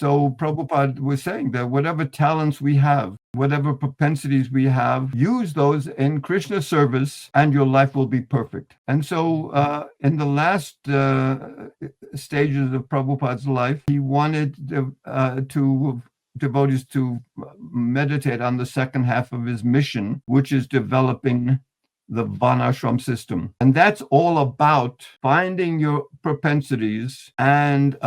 So Prabhupada was saying that whatever talents we have, whatever propensities we have, use those in Krishna service and your life will be perfect. And so in the last stages of Prabhupada's life, he wanted devotees to meditate on the second half of his mission, which is developing the Varnashram system. And that's all about finding your propensities and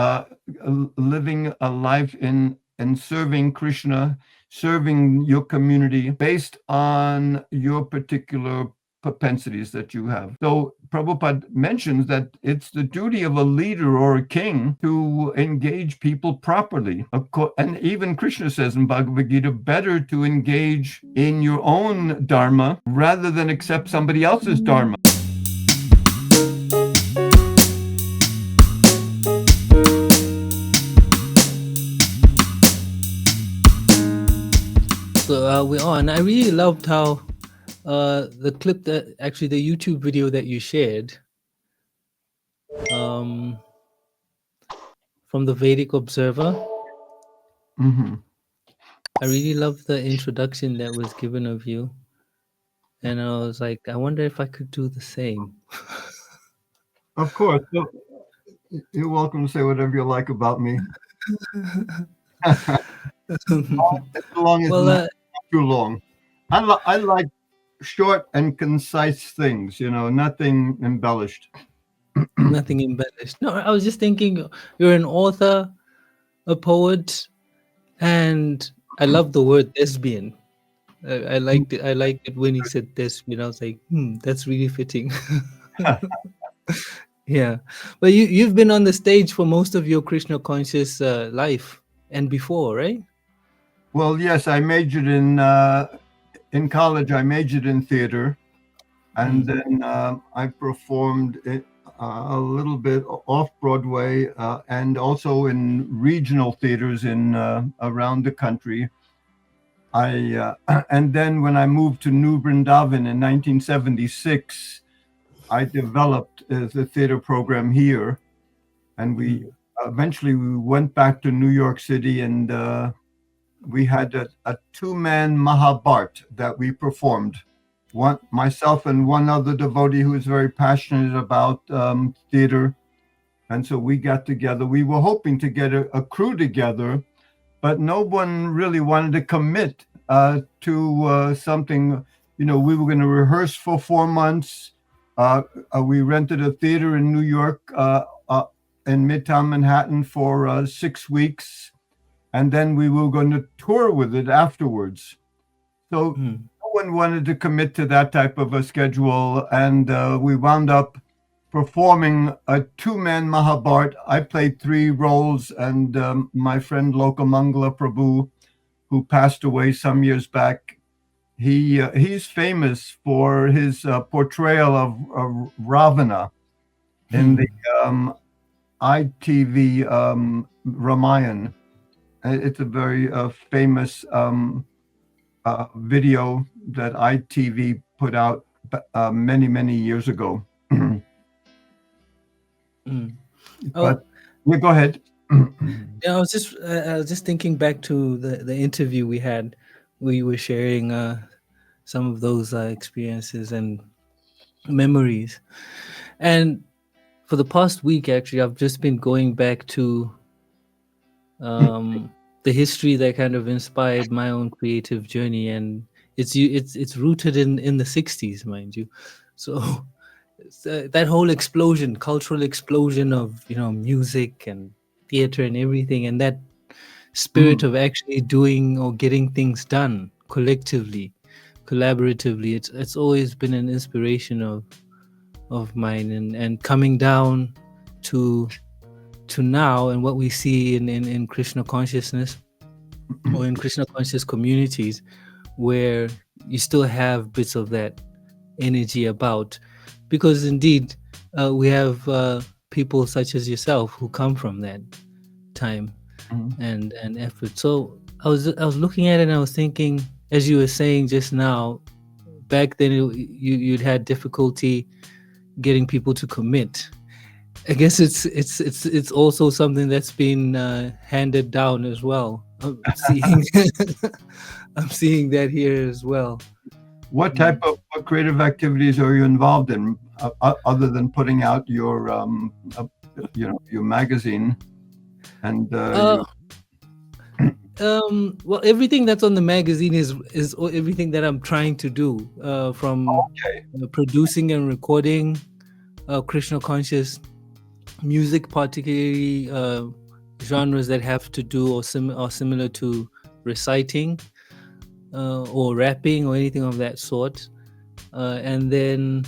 living a life in serving Krishna, serving your community based on your particular propensities that you have. So Prabhupada mentions that it's the duty of a leader or a king to engage people properly. And even Krishna says in Bhagavad Gita, better to engage in your own dharma rather than accept somebody else's dharma. So we're on. I really loved how the clip that actually the YouTube video that you shared from the Vedic Observer. Mm-hmm. I really loved the introduction that was given of you. And I was like, I wonder if I could do the same. Of course. You're welcome to say whatever you like about me. As long as it's not too long. I like short and concise things, nothing embellished. Nothing embellished. No, I was just thinking you're an author, a poet, and I love the word thespian. I liked it. I liked it when he said thespian. I was like, that's really fitting. Yeah, but you've been on the stage for most of your Krishna conscious life and before, right? Well, yes, I majored in college. I majored in theater, and then I performed a little bit off Broadway and also in regional theaters in around the country. And then when I moved to New Vrindaban in 1976, I developed the theater program here, and we eventually went back to New York City, and we had a two-man Mahabharat that we performed. Myself and one other devotee who is very passionate about theater, and so we got together. We were hoping to get a crew together, but no one really wanted to commit to something. We were going to rehearse for 4 months. We rented a theater in New York, in Midtown Manhattan for 6 weeks, and then we were going to tour with it afterwards. So no one wanted to commit to that type of a schedule, and we wound up performing a two-man Mahabharat. I played 3 roles, and my friend Lokamangala Prabhu, who passed away some years back, he's famous for his portrayal of Ravana in the ITV Ramayan. It's a very famous video that ITV put out many, many years ago. But go ahead. Yeah, I was just thinking back to the interview we had where you were sharing some of those experiences and memories. And for the past week, actually, I've just been going back to the history that kind of inspired my own creative journey, and it's rooted in the 60s, mind you. So that whole explosion, cultural explosion of music and theater and everything, and that spirit of actually doing or getting things done collectively, collaboratively, it's always been an inspiration of mine, and coming down to now and what we see in Krishna consciousness or in Krishna conscious communities, where you still have bits of that energy about, because indeed we have people such as yourself who come from that time and effort. So I was looking at it and I was thinking, as you were saying just now, back then you'd had difficulty getting people to commit, I guess it's also something that's been handed down as well. I'm seeing I'm seeing that here as well. What type of what creative activities are you involved in, other than putting out your, your magazine and Uh, well, everything that's on the magazine is everything that I'm trying to do, from okay. producing and recording Krishna conscious music, particularly genres that have to do or similar to reciting or rapping or anything of that sort. And then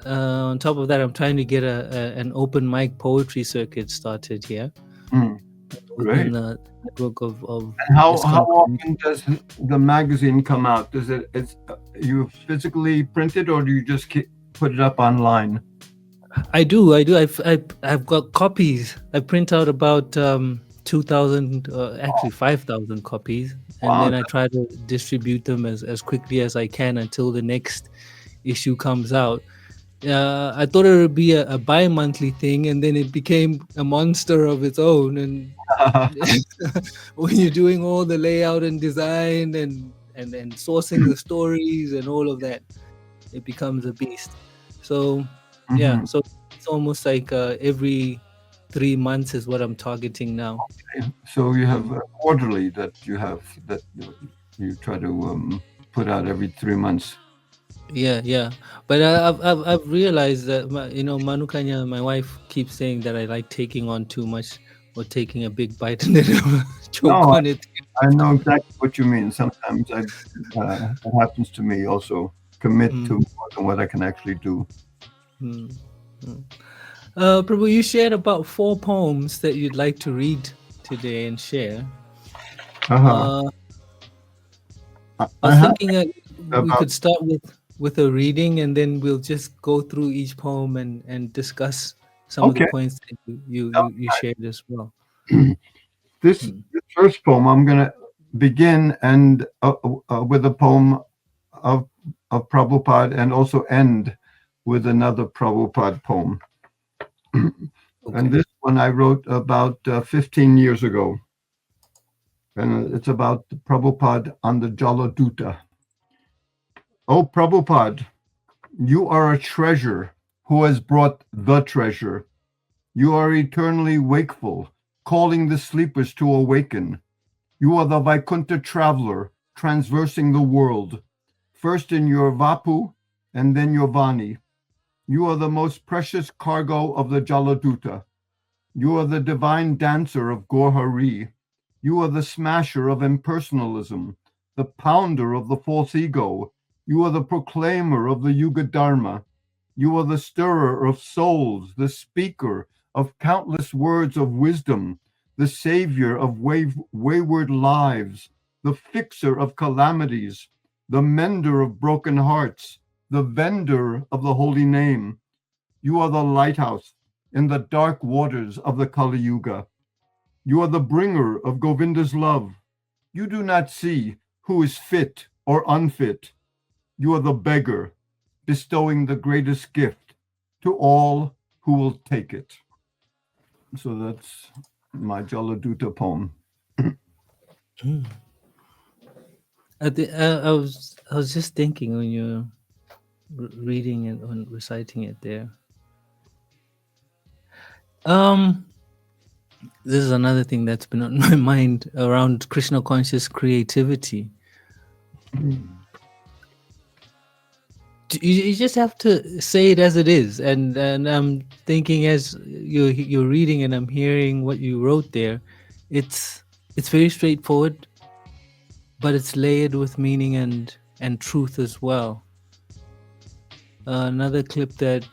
on top of that, I'm trying to get an open mic poetry circuit started here within Great. the network of And how ISKCON community. often does the magazine come out? Does it's you physically print it, or do you just put it up online? I do. I've got copies. I print out about 2,000, actually 5,000 copies, and Wow. then I try to distribute them as quickly as I can until the next issue comes out. I thought it would be a bi-monthly thing, and then it became a monster of its own. And when you're doing all the layout and design and sourcing the stories and all of that, it becomes a beast. So yeah, Mhm. so it's almost like every 3 months is what I'm targeting now. So you have a quarterly that you try to put out every 3 months. Yeah. But I've realized that Manukanya, my wife, keeps saying that I like taking on too much or taking a big bite and then choke No, on it. I know exactly what you mean. Sometimes it happens to me also. Commit to Mm, more than what I can actually do. mm, mm. Prabhu, you shared about 4 poems that you'd like to read today and share. Uh-huh. Uh, I I was have thinking that we about could start with a reading, and then we'll just go through each poem and discuss some of the okay. points that you shared as well. This Mm. first poem, I'm going to begin and with a poem of Prabhupada, and also end with another Prabhupada poem. And Okay. this one I wrote about 15 years ago, and it's about Prabhupada on the Jaladuta. Oh, Prabhupada, you are a treasure who has brought the treasure. You are eternally wakeful, calling the sleepers to awaken. You are the Vaikuntha traveler, transversing the world, first in your Vapu and then your Vani. You are the most precious cargo of the Jaladuta. You are the divine dancer of Gorhari. You are the smasher of impersonalism, the pounder of the false ego. You are the proclaimer of the Yuga Dharma. You are the stirrer of souls, the speaker of countless words of wisdom, the savior of wayward lives, the fixer of calamities, the mender of broken hearts, the vendor of the holy name. You are the lighthouse in the dark waters of the Kali Yuga. You are the bringer of Govinda's love. You do not see who is fit or unfit. You are the beggar, bestowing the greatest gift to all who will take it. So that's my Jaladuta poem. Mm. I was just thinking when you're reading it and reciting it there. Um, this is another thing that's been on my mind around Krishna conscious creativity. You just have to say it as it is, and I'm thinking as you're reading and I'm hearing what you wrote there. It's very straightforward, but it's layered with meaning and truth as well. Another clip that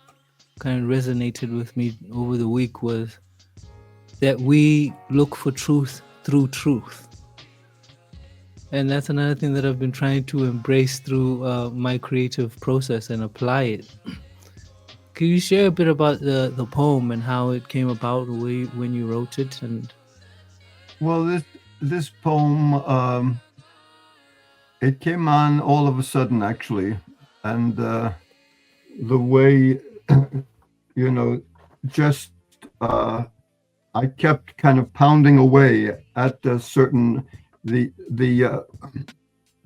kind of resonated with me over the week was that we look for truth through truth. And that's another thing that I've been trying to embrace through my creative process and apply it. Can you share a bit about the poem and how it came about when you wrote it? And Well, this poem, it came on all of a sudden, actually, and the way, you know, just I kept kind of pounding away at certain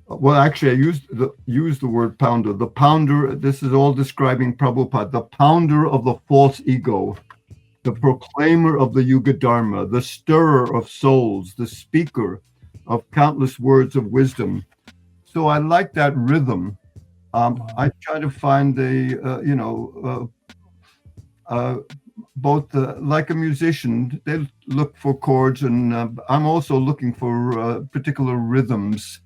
well, actually, I used the word pounder. The pounder. This is all describing Prabhupada, the pounder of the false ego, the proclaimer of the Yuga Dharma, the stirrer of souls, the speaker of countless words of wisdom. So I like that rhythm. I try to find both like a musician, they look for chords, and I'm also looking for particular rhythms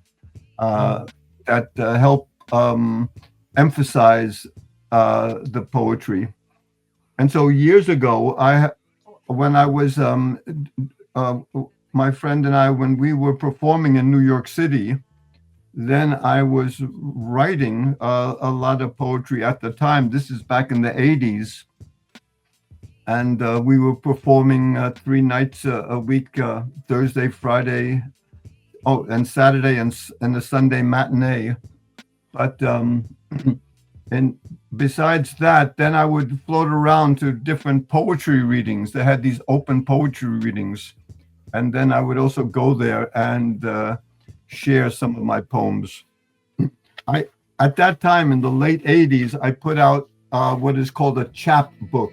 that help emphasize the poetry. And so years ago, when I was my friend and I, when we were performing in New York City, then I was writing a lot of poetry at the time. This is back in the 80s. And we were performing 3 nights a week, Thursday, Friday, and Saturday, and the Sunday matinee. But and besides that, then I would float around to different poetry readings. They had these open poetry readings. And then I would also go there and share some of my poems. At that time, in the late 80s, I put out what is called a chap book.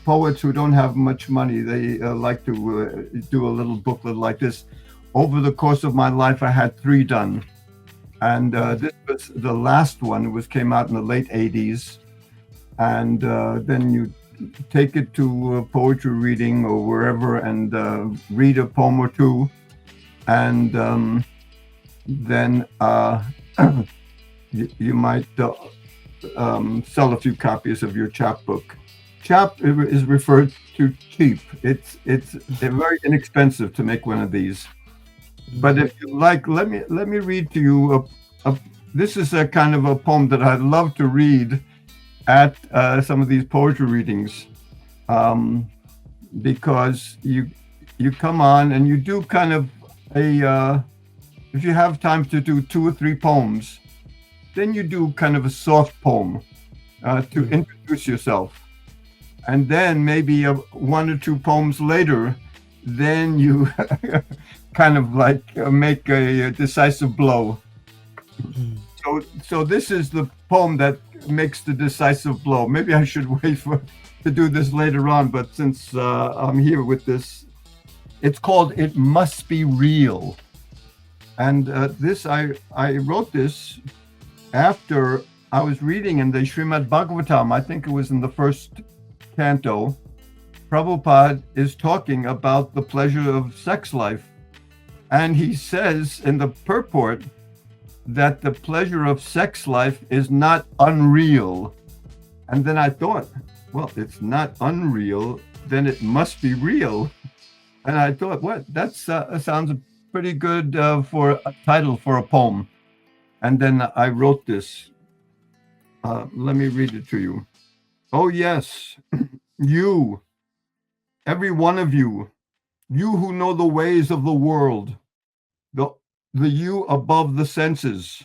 Poets who don't have much money, they like to do a little booklet like this. Over the course of my life, I had 3 done. And this was the last one. It came out in the late 80s. And then you take it to a poetry reading or wherever and read a poem or 2. And then you might sell a few copies of your chapbook. Chap is referred to cheap. It's very inexpensive to make one of these. But if you like, let me read to you. This is a kind of a poem that I'd love to read at some of these poetry readings, because you come on and you do kind of if you have time to do 2 or 3 poems, then you do kind of a soft poem to introduce yourself. And then maybe 1 or 2 poems later, then you kind of like make a decisive blow. So this is the poem that makes the decisive blow. Maybe I should wait to do this later on, but since I'm here with this, it's called "It Must Be Real." And this I wrote this after I was reading in the Srimad Bhagavatam. I think it was in the first canto. Prabhupada is talking about the pleasure of sex life. And he says in the purport that the pleasure of sex life is not unreal. And then I thought, well, it's not unreal, then it must be real. And I thought, what? That sounds pretty good for a title for a poem. And then I wrote this. Let me read it to you. Oh, yes, you, every one of you who know the ways of the world, the you above the senses,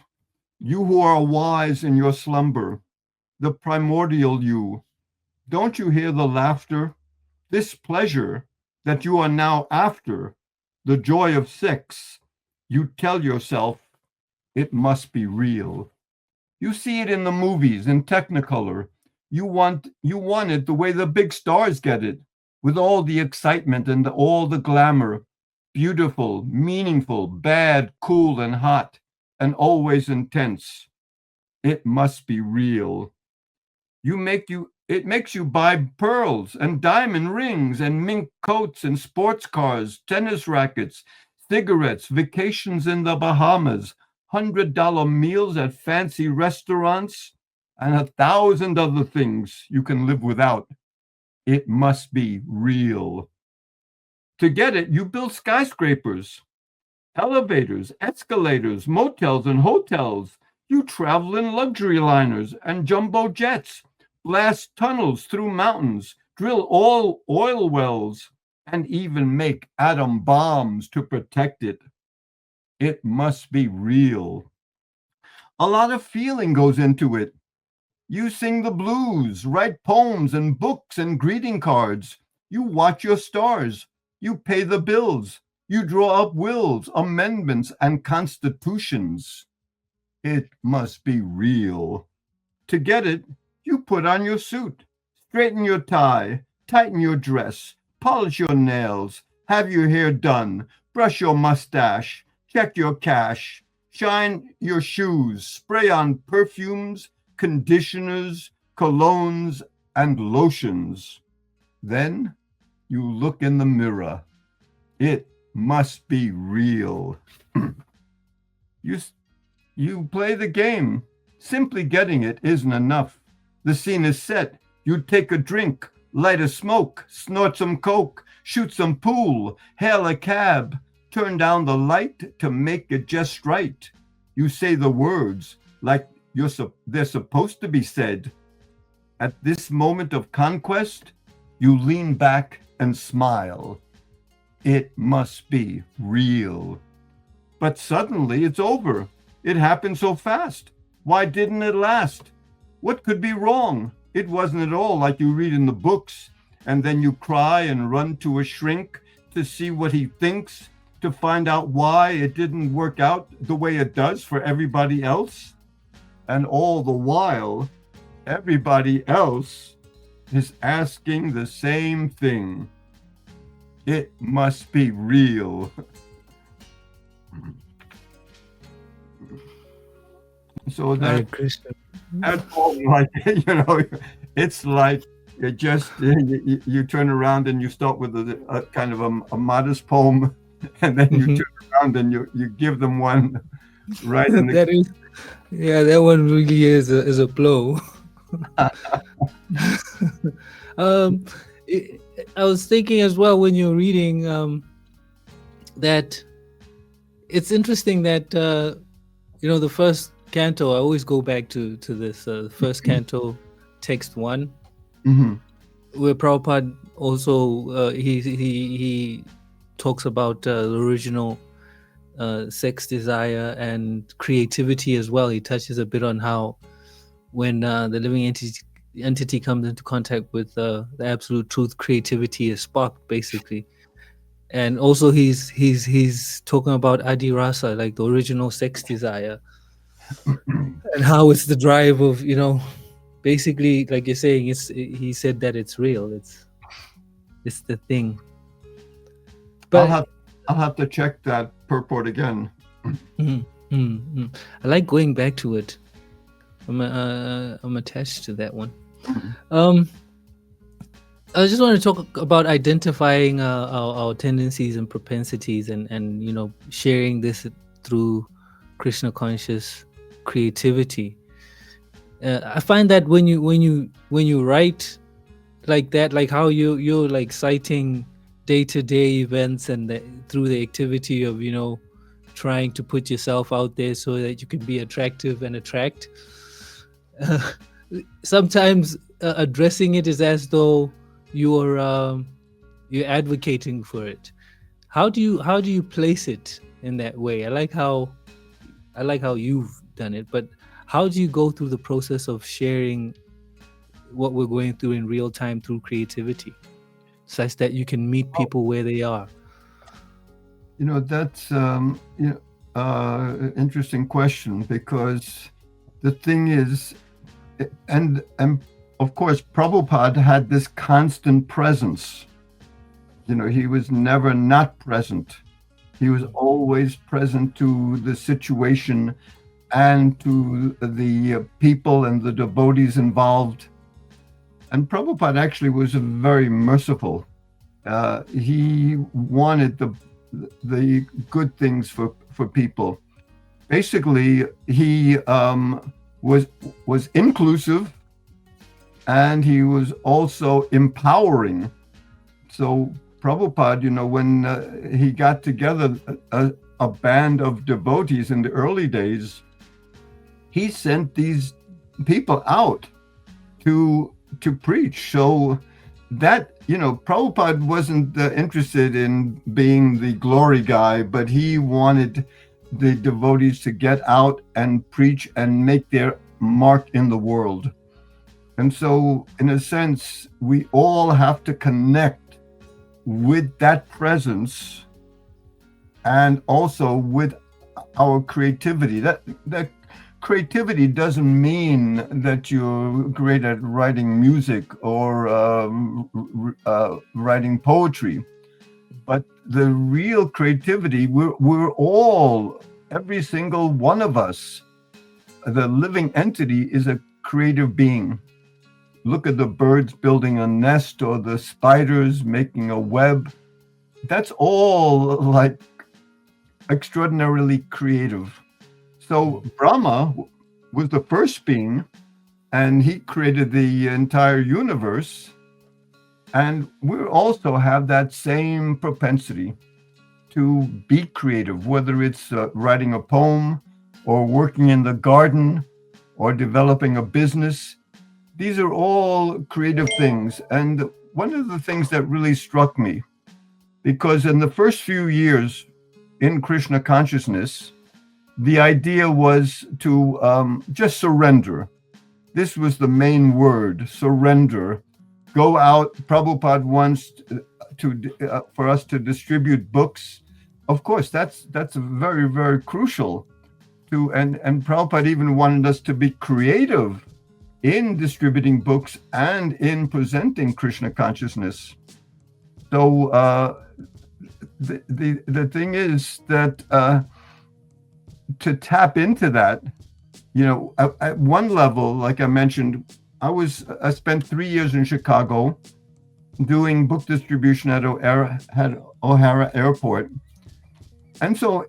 you who are wise in your slumber, the primordial you, don't you hear the laughter? This pleasure that you are now after, the joy of sex, you tell yourself, it must be real. You see it in the movies, in Technicolor. You want it the way the big stars get it, with all the excitement and all the glamour, beautiful, meaningful, bad, cool, and hot, and always intense. It must be real. It makes you buy pearls and diamond rings and mink coats and sports cars, tennis rackets, cigarettes, vacations in the Bahamas, $100 meals at fancy restaurants, and 1,000 other things you can live without. It must be real. To get it, you build skyscrapers, elevators, escalators, motels, and hotels. You travel in luxury liners and jumbo jets, blast tunnels through mountains, drill all oil wells, and even make atom bombs to protect it. It must be real. A lot of feeling goes into it. You sing the blues, write poems and books and greeting cards. You watch your stars. You pay the bills. You draw up wills, amendments, and constitutions. It must be real. To get it, you put on your suit, straighten your tie, tighten your dress, polish your nails, have your hair done, brush your mustache, check your cash, shine your shoes, spray on perfumes, conditioners, colognes, and lotions. Then you look in the mirror. It must be real. You play the game. Simply getting it isn't enough. The scene is set. You take a drink, light a smoke, snort some coke, shoot some pool, hail a cab, turn down the light to make it just right. You say the words like they're supposed to be said. At this moment of conquest, you lean back and smile. It must be real. But suddenly it's over. It happened so fast. Why didn't it last? What could be wrong? It wasn't at all like you read in the books, and then you cry and run to a shrink to see what he thinks, to find out why it didn't work out the way it does for everybody else. And all the while, everybody else is asking the same thing. It must be real. So that, that's all like, it's like you turn around and you start with a kind of a modest poem, and then you turn around and you give them one right in the... that one really is a blow. I was thinking as well when you're reading that it's interesting that the first canto, I always go back to this first canto, text 1, where Prabhupada also he talks about the original sex desire and creativity as well. He touches a bit on how when the living entity comes into contact with the absolute truth, creativity is sparked, basically. And also he's talking about Adi Rasa, like the original sex desire, and how it's the drive of, basically, like you're saying, he said that it's real, it's the thing. But I'll have to check that purport again. I like going back to it. I'm attached to that one. I just want to talk about identifying our tendencies and propensities, and sharing this through Krishna conscious creativity. I find that when you write like that, like how you're like citing day-to-day events and through the activity of trying to put yourself out there so that you can be attractive and attract. Sometimes addressing it is as though you're advocating for it. How do you place it in that way? I like how you've done it, but how do you go through the process of sharing what we're going through in real time through creativity, such that you can meet people where they are? That's interesting question, because the thing is, and of course, Prabhupada had this constant presence. He was never not present. He was always present to the situation and to the people and the devotees involved. And Prabhupada actually was very merciful. He wanted the good things for people. Basically, he was inclusive, and he was also empowering. So Prabhupada, when he got together a band of devotees in the early days, he sent these people out to preach. So that, Prabhupada wasn't interested in being the glory guy, but he wanted the devotees to get out and preach and make their mark in the world. And so, in a sense, we all have to connect with that presence and also with our creativity. That creativity doesn't mean that you're great at writing music or writing poetry, but the real creativity, we're all, every single one of us, the living entity is a creative being. Look at the birds building a nest or the spiders making a web. That's all like extraordinarily creative. So Brahma was the first being, and he created the entire universe. And we also have that same propensity to be creative, whether it's writing a poem or working in the garden or developing a business. These are all creative things. And one of the things that really struck me, because in the first few years in Krishna consciousness, the idea was to just surrender. This was the main word, surrender. Go out. Prabhupada wants for us to distribute books. Of course, that's very, very crucial. And Prabhupada even wanted us to be creative in distributing books and in presenting Krishna consciousness. So the thing is that to tap into that, at one level, like I mentioned, I spent 3 years in Chicago doing book distribution at O'Hara Airport. And so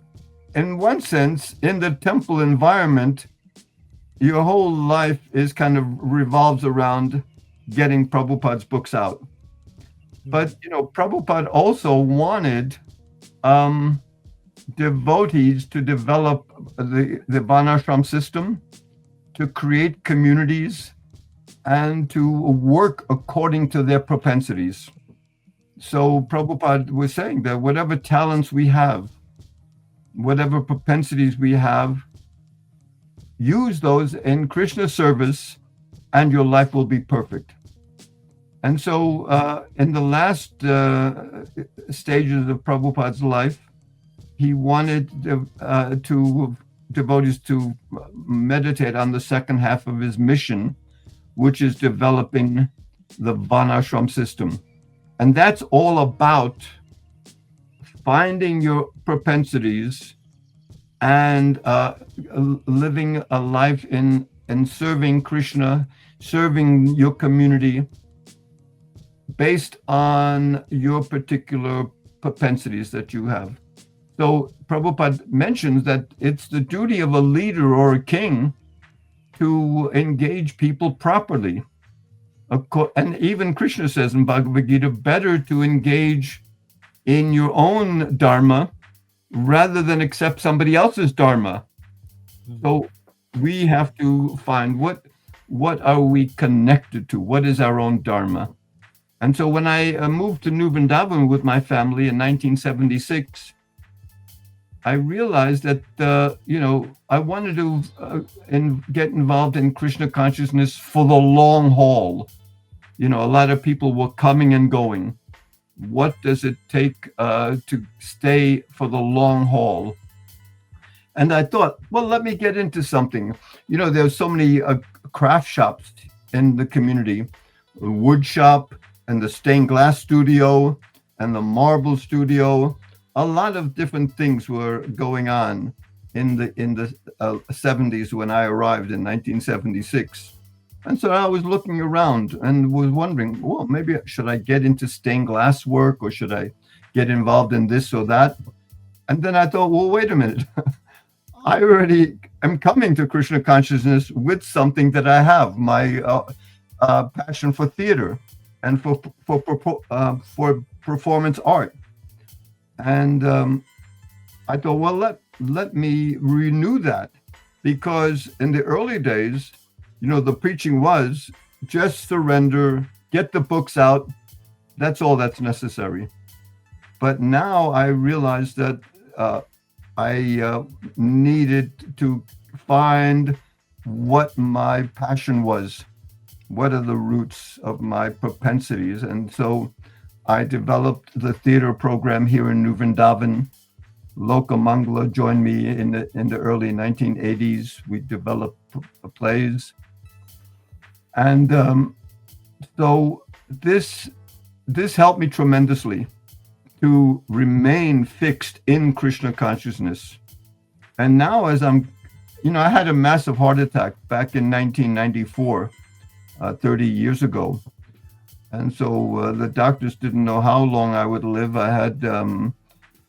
in one sense, in the temple environment, your whole life is kind of revolves around getting Prabhupada's books out. But, Prabhupada also wanted devotees to develop the Varnashram system, to create communities, and to work according to their propensities. So Prabhupada was saying that whatever talents we have, whatever propensities we have, use those in Krishna service and your life will be perfect. And so in the last stages of Prabhupada's life, he wanted devotees to meditate on the second half of his mission, which is developing the Varnashram system. And that's all about finding your propensities and living a life in serving Krishna, serving your community based on your particular propensities that you have. So Prabhupada mentions that it's the duty of a leader or a king to engage people properly. And even Krishna says in Bhagavad Gita, better to engage in your own dharma rather than accept somebody else's dharma. So we have to find what are we connected to? What is our own dharma? And so when I moved to New Vrindaban with my family in 1976, I realized that, I wanted to get involved in Krishna consciousness for the long haul. A lot of people were coming and going. What does it take to stay for the long haul? And I thought, well, let me get into something. There's so many craft shops in the community, the wood shop and the stained glass studio and the marble studio. A lot of different things were going on in the 70s when I arrived in 1976. And so I was looking around and was wondering, well, maybe should I get into stained glass work or should I get involved in this or that? And then I thought, well, wait a minute. I already am coming to Krishna consciousness with something that I have, my passion for theater and for performance art. And I thought, well, let me renew that, because in the early days, the preaching was just surrender, get the books out. That's all that's necessary. But now I realized that I needed to find what my passion was. what are the roots of my propensities? And so I developed the theater program here in New Vrindavan. Loka Mangala joined me in the early 1980s. We developed plays. And so this helped me tremendously to remain fixed in Krishna consciousness. And now as I had a massive heart attack back in 1994, 30 years ago. And so the doctors didn't know how long I would live. I had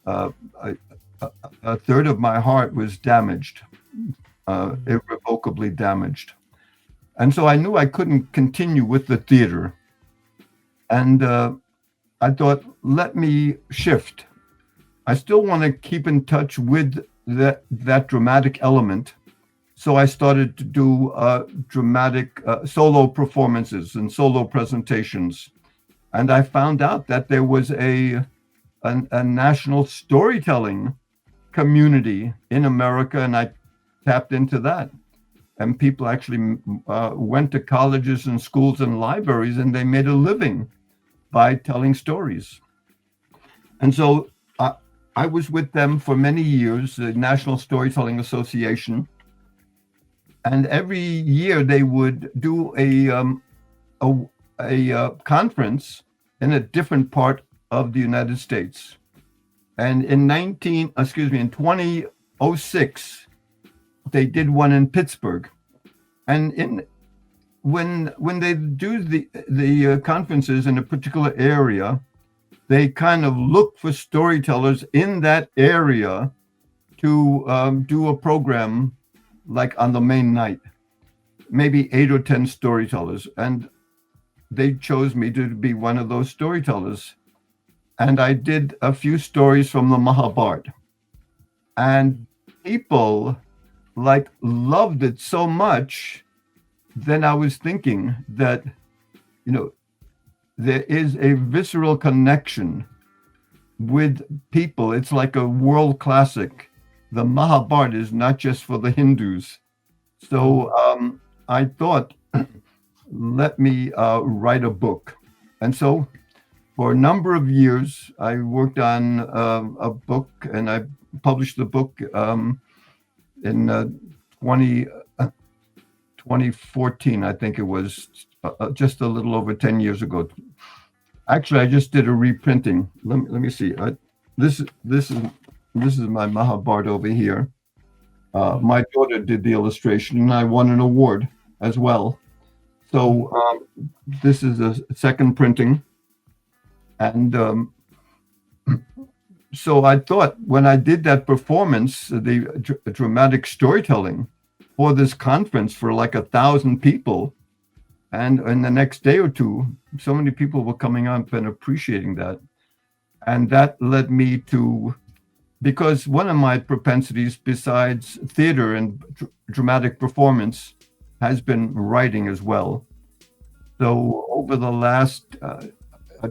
a third of my heart was damaged, irrevocably damaged. And so I knew I couldn't continue with the theater. And I thought, let me shift. I still want to keep in touch with that dramatic element. So I started to do dramatic solo performances and solo presentations. And I found out that there was a national storytelling community in America, and I tapped into that. And people actually went to colleges and schools and libraries, and they made a living by telling stories. And so I was with them for many years, the National Storytelling Association. And every year they would do a conference in a different part of the United States. And in 2006, they did one in Pittsburgh. And when they do the conferences in a particular area, they kind of look for storytellers in that area to do a program like on the main night, maybe 8 or 10 storytellers. And they chose me to be one of those storytellers. And I did a few stories from the Mahabharata. And people loved it so much. Then I was thinking that, there is a visceral connection with people. It's like a world classic. The Mahabharata is not just for the Hindus. So I thought, let me write a book. And so for a number of years, I worked on a book, and I published the book in 2014, I think it was, just a little over 10 years ago. Actually, I just did a reprinting. Let me see. This is my Mahabharata over here. My daughter did the illustration, and I won an award as well. So this is a second printing. And so I thought, when I did that performance, the dramatic storytelling for this conference for like 1,000 people, and in the next day or two, so many people were coming up and appreciating that. And that led me to, because one of my propensities besides theater and dramatic performance has been writing as well. So over the last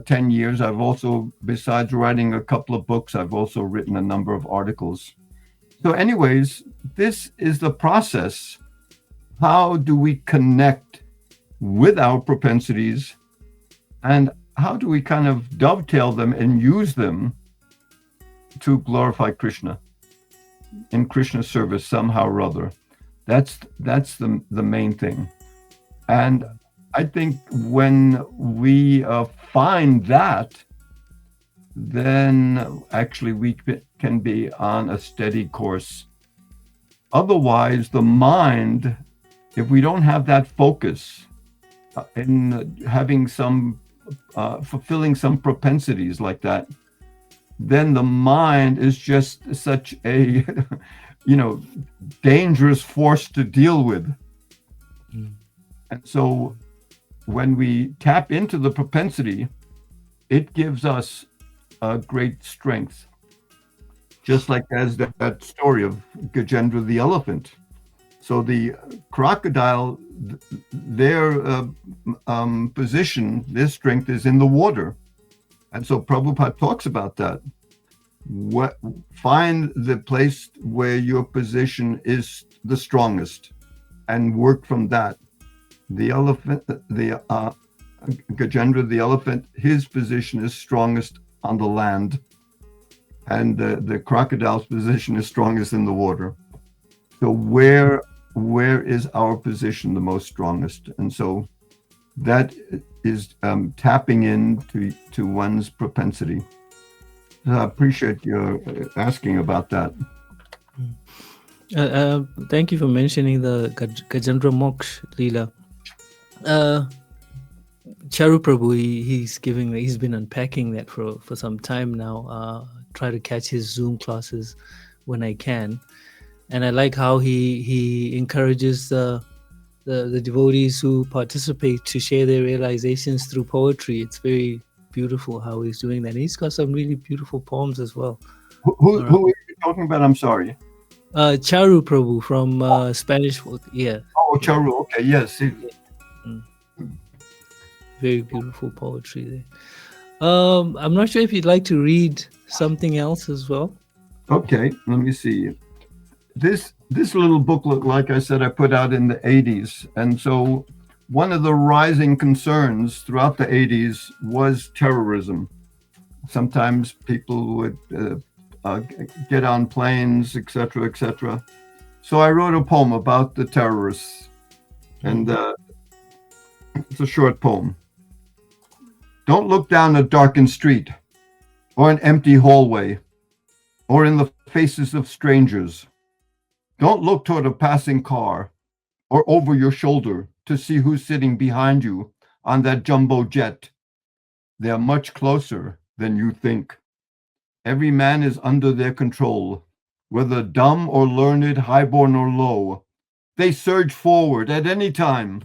10 years, I've also, besides writing a couple of books, I've also written a number of articles. So anyways, this is the process. How do we connect with our propensities, and how do we kind of dovetail them and use them to glorify Krishna in Krishna's service somehow or other? That's the main thing. And I think when we find that, then actually we can be on a steady course. Otherwise, the mind, if we don't have that focus in having some, fulfilling some propensities like that, then the mind is just such a, dangerous force to deal with. And so when we tap into the propensity, it gives us a great strength. Just like as that story of Gajendra the elephant. So the crocodile, their position, their strength is in the water. And so Prabhupada talks about that. Find the place where your position is the strongest and work from that. The elephant, the Gajendra, the elephant, his position is strongest on the land, and the crocodile's position is strongest in the water. So where is our position the most strongest? And so that is tapping into one's propensity. So I appreciate your asking about that. Thank you for mentioning the Gajendra Moksha Leela. Charu Prabhu, he's been unpacking that for some time now. Try to catch his Zoom classes when I can, and I like how he encourages the devotees who participate to share their realizations through poetry. It's very beautiful how he's doing that. And he's got some really beautiful poems as well. Who are you talking about? I'm sorry. Charu Prabhu from Spanish. Yeah. Oh, Charu. Okay. Yes. Very beautiful poetry there. I'm not sure if you'd like to read something else as well. Okay. Let me see. This little booklet, like I said, I put out in the 80s. And so one of the rising concerns throughout the 80s was terrorism. Sometimes people would get on planes, etc., etc. So I wrote a poem about the terrorists. And it's a short poem. Don't look down a darkened street or an empty hallway or in the faces of strangers. Don't look toward a passing car or over your shoulder to see who's sitting behind you on that jumbo jet. They're much closer than you think. Every man is under their control, whether dumb or learned, highborn or low. They surge forward at any time.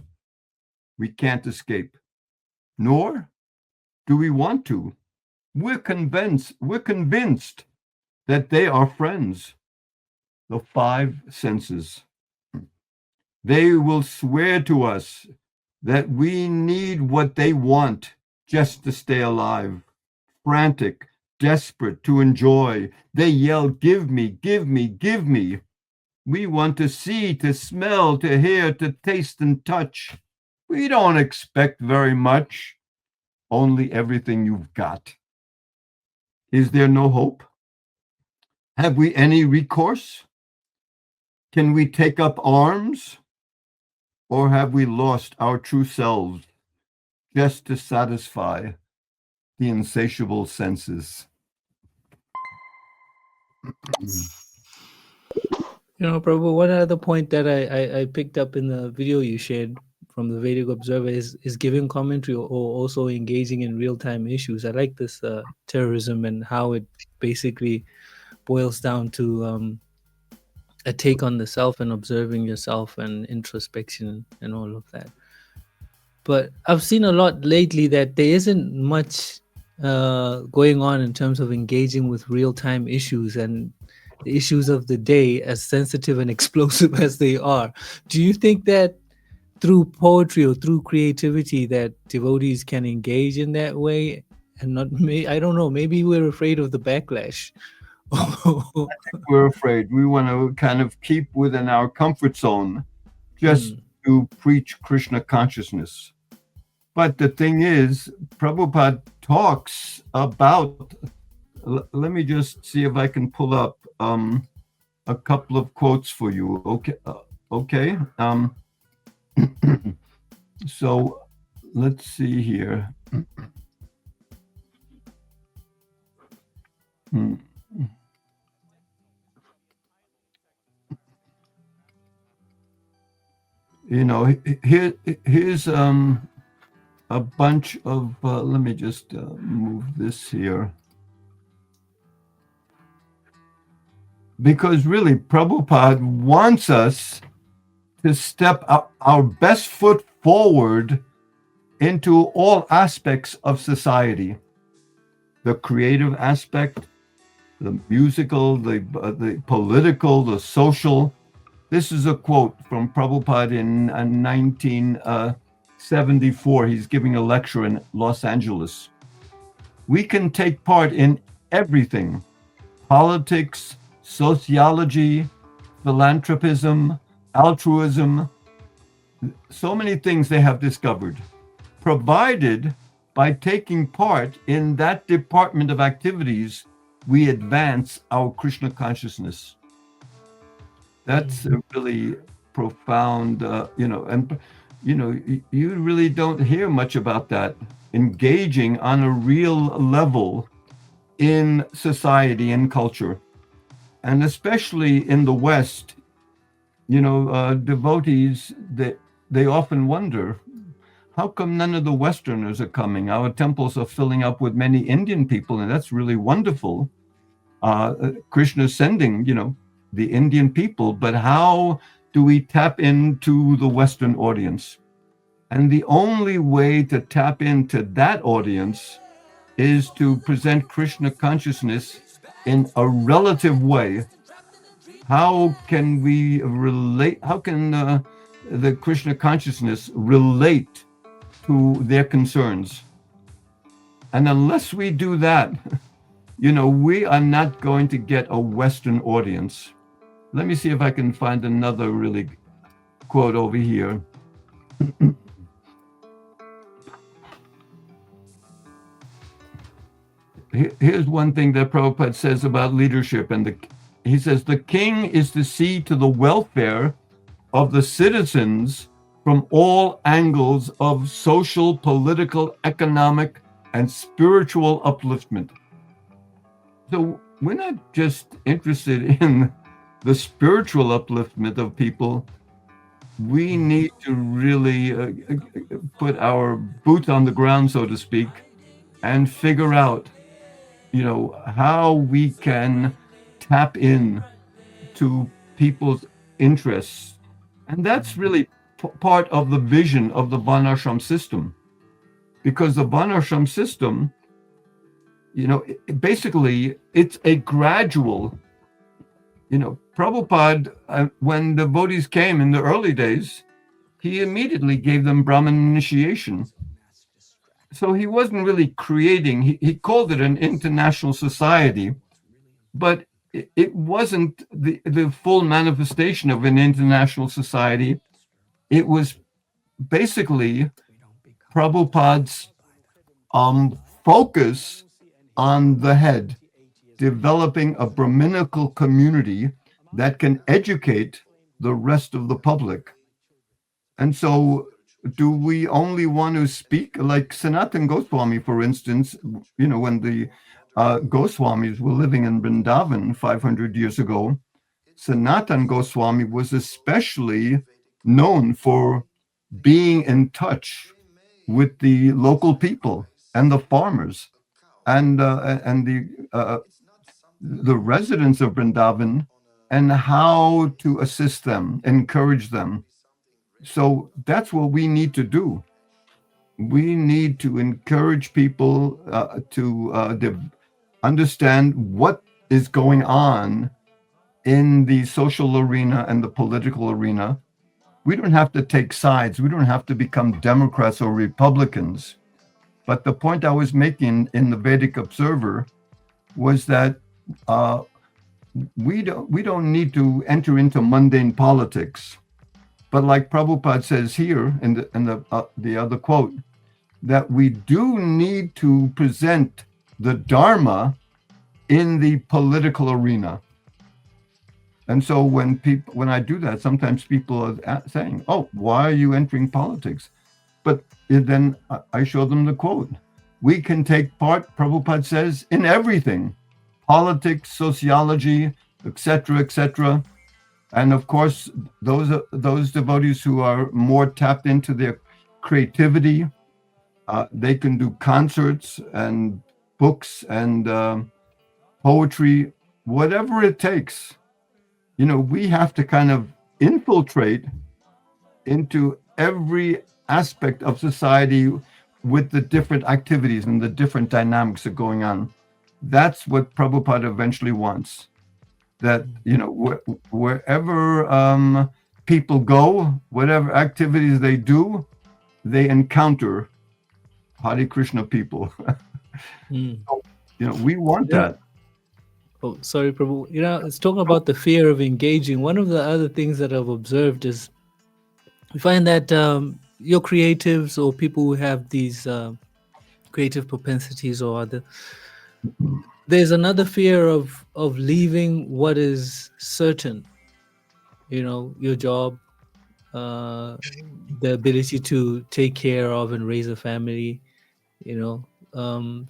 We can't escape, nor do we want to. We're convinced that they are friends. The five senses. They will swear to us that we need what they want just to stay alive. Frantic, desperate to enjoy, they yell, give me, give me, give me. We want to see, to smell, to hear, to taste and touch. We don't expect very much, only everything you've got. Is there no hope? Have we any recourse? Can we take up arms? Or have we lost our true selves just to satisfy the insatiable senses? Prabhu, one other point that I picked up in the video you shared from the Vedic Observer is giving commentary or also engaging in real-time issues. I like this terrorism and how it basically boils down to a take on the self and observing yourself and introspection and all of that. But I've seen a lot lately that there isn't much going on in terms of engaging with real-time issues and the issues of the day, as sensitive and explosive as they are. Do you think that through poetry or through creativity that devotees can engage in that way and not, I don't know, maybe we're afraid of the backlash? We're afraid. We want to kind of keep within our comfort zone just to preach Krishna consciousness. But the thing is, Prabhupada talks about, let me just see if I can pull up a couple of quotes for you. Okay. So let's see here. Here's a bunch of, let me just move this here. Because really, Prabhupada wants us to step our best foot forward into all aspects of society. The creative aspect, the musical, the political, the social. This is a quote from Prabhupada in 1974. He's giving a lecture in Los Angeles. We can take part in everything: politics, sociology, philanthropism, altruism. so many things they have discovered, provided by taking part in that department of activities, we advance our Krishna consciousness. That's a really profound, and you really don't hear much about that, engaging on a real level in society and culture. And especially in the West, devotees, they often wonder, how come none of the Westerners are coming? Our temples are filling up with many Indian people, and that's really wonderful. Krishna's sending, the Indian people, but how do we tap into the Western audience? And the only way to tap into that audience is to present Krishna consciousness in a relative way. How can we relate? How can the Krishna consciousness relate to their concerns? And unless we do that, we are not going to get a Western audience. Let me see if I can find another really quote over here. Here's one thing that Prabhupada says about leadership. He says, the king is to see to the welfare of the citizens from all angles of social, political, economic, and spiritual upliftment. So we're not just interested in the spiritual upliftment of people. We need to really put our boots on the ground, so to speak, and figure out, how we can tap in to people's interests. And that's really part of the vision of the Varnashram system. Because the Varnashram system, basically, it's a gradual, Prabhupada, when the devotees came in the early days, he immediately gave them Brahmin initiation. So he wasn't really creating, he called it an international society, but it wasn't the full manifestation of an international society. It was basically Prabhupada's focus on the head, developing a Brahminical community that can educate the rest of the public. And so, do we only want to speak like Sanatana Goswami, for instance, when the Goswamis were living in Vrindaban 500 years ago, Sanatana Goswami was especially known for being in touch with the local people and the farmers and the residents of Vrindavan, and how to assist them, encourage them. So that's what we need to do. We need to encourage people to understand what is going on in the social arena and the political arena. We don't have to take sides. We don't have to become Democrats or Republicans. But the point I was making in the Vedic Observer was that we don't need to enter into mundane politics. But like Prabhupada says here in the other quote, that we do need to present the Dharma in the political arena. And so when I do that, sometimes people are saying, "Oh, why are you entering politics?" But then I show them the quote. We can take part, Prabhupada says, in everything: politics, sociology, etc., etc. And of course, those devotees who are more tapped into their creativity, they can do concerts and books and poetry, whatever it takes. We have to kind of infiltrate into every aspect of society with the different activities and the different dynamics that are going on. That's what Prabhupada eventually wants. That, wherever people go, whatever activities they do, they encounter Hare Krishna people. So, we want that. Oh, sorry, Prabhu. Let's talk about the fear of engaging. One of the other things that I've observed is we find that your creatives or people who have these creative propensities or other, there's another fear of leaving what is certain, your job, uh, the ability to take care of and raise a family, so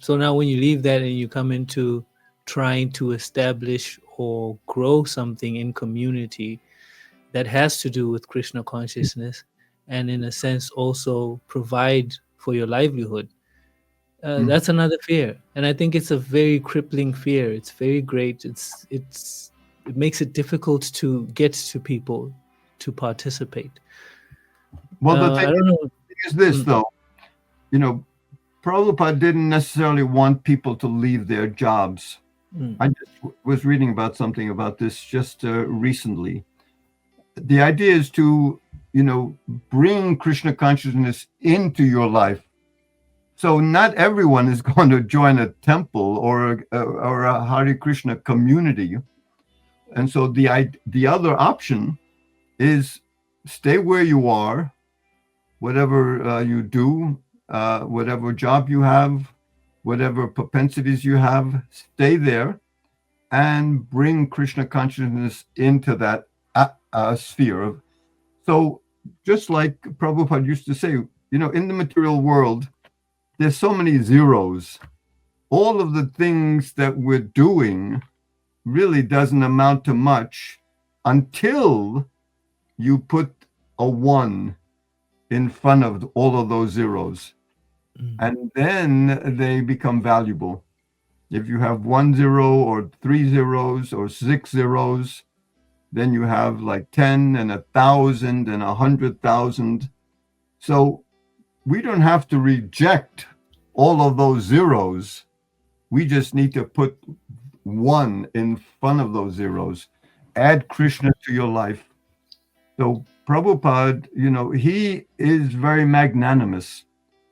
now when you leave that and you come into trying to establish or grow something in community that has to do with Krishna consciousness, and in a sense also provide for your livelihood, that's another fear. And I think it's a very crippling fear. It's very great. It makes it difficult to get to people to participate. Well, the I thing don't know. is this, though. Prabhupada didn't necessarily want people to leave their jobs. I just was reading about something about this just recently. The idea is to, bring Krishna consciousness into your life. So not everyone is going to join a temple or a Hare Krishna community. And so the other option is stay where you are, whatever you do, whatever job you have, whatever propensities you have, stay there and bring Krishna consciousness into that sphere. So just like Prabhupada used to say, in the material world, there's so many zeros. All of the things that we're doing really doesn't amount to much until you put a one in front of all of those zeros. And then they become valuable. If you have 1 0 or 3 zeros or 6 zeros, then you have like 10 and 1,000 and 100,000. So we don't have to reject all of those zeros. We just need to put one in front of those zeros. Add Krishna to your life. So Prabhupada, he is very magnanimous.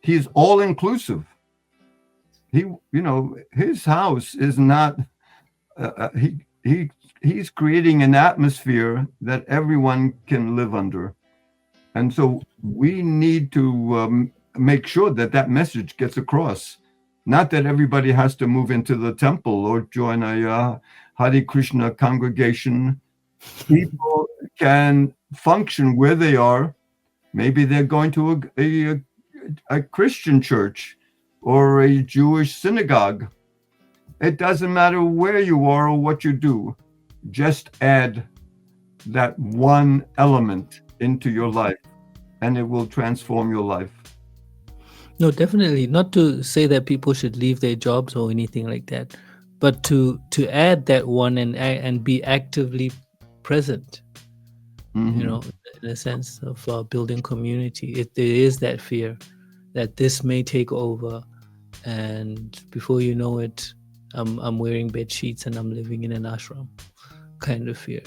He's all inclusive. His house is not. He's creating an atmosphere that everyone can live under, and so we need to make sure that message gets across. Not that everybody has to move into the temple or join a Hare Krishna congregation. People can function where they are. Maybe they're going to a Christian church or a Jewish synagogue. It doesn't matter where you are or what you do. Just add that one element into your life and it will transform your life. No, definitely not to say that people should leave their jobs or anything like that, but to add that one and be actively present. In a sense of building community. There is that fear that this may take over, and before you know it, I'm wearing bed sheets and I'm living in an ashram, kind of fear.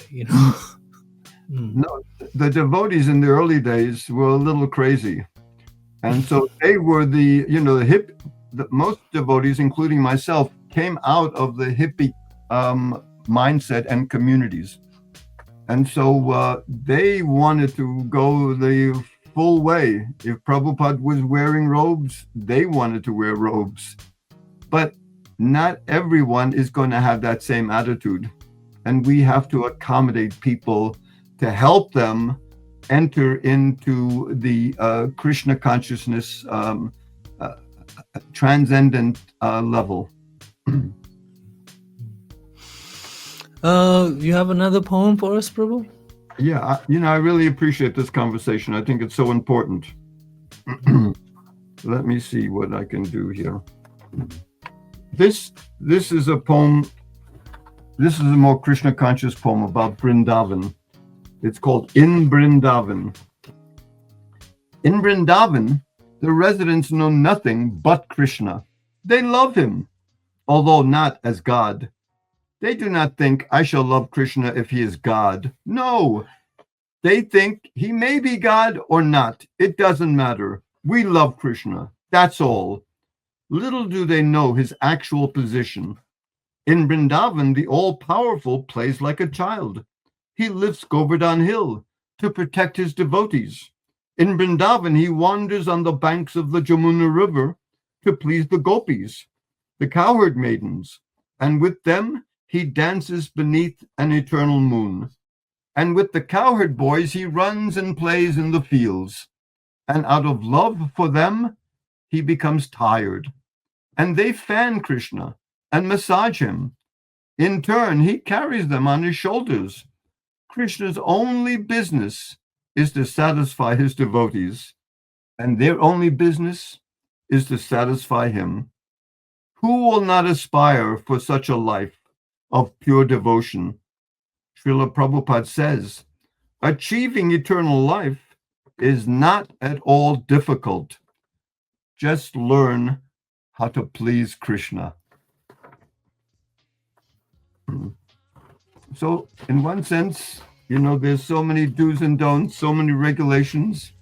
No, the devotees in the early days were a little crazy. And so they were the most devotees, including myself, came out of the hippie mindset and communities. And so they wanted to go the full way. If Prabhupada was wearing robes, they wanted to wear robes. But not everyone is going to have that same attitude. And we have to accommodate people to help them enter into the Krishna consciousness transcendent level. You have another poem for us, Prabhu? Yeah, I really appreciate this conversation. I think it's so important. Let me see what I can do here. This is a poem. This is a more Krishna conscious poem about Vrindavan. It's called In Vrindavan. In Vrindavan, the residents know nothing but Krishna. They love him, although not as God. They do not think, I shall love Krishna if he is God. No, they think he may be God or not. It doesn't matter. We love Krishna. That's all. Little do they know his actual position. In Vrindavan, the all-powerful plays like a child. He lifts Govardhan Hill to protect his devotees. In Vrindavan, he wanders on the banks of the Jamuna River to please the gopis, the cowherd maidens, and with them he dances beneath an eternal moon. And with the cowherd boys he runs and plays in the fields. And out of love for them, he becomes tired. And they fan Krishna and massage him. In turn, he carries them on his shoulders. Krishna's only business is to satisfy his devotees, and their only business is to satisfy him. Who will not aspire for such a life of pure devotion? Srila Prabhupada says, achieving eternal life is not at all difficult. Just learn how to please Krishna. So, in one sense, there's so many do's and don'ts, so many regulations.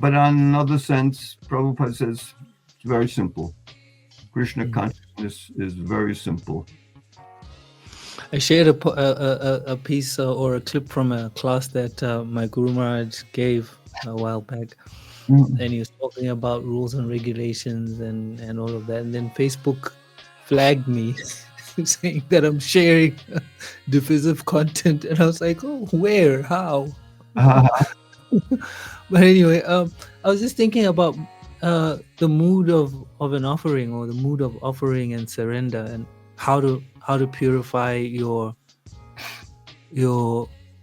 But on another sense, Prabhupada says it's very simple. Krishna consciousness is very simple. I shared a piece or a clip from a class that my Guru Maharaj gave a while back. And he was talking about rules and regulations and all of that. And then Facebook flagged me saying that I'm sharing divisive content. And I was like, oh, where? How? But anyway, I was just thinking about the mood of an offering, or the mood of offering and surrender, and how to purify your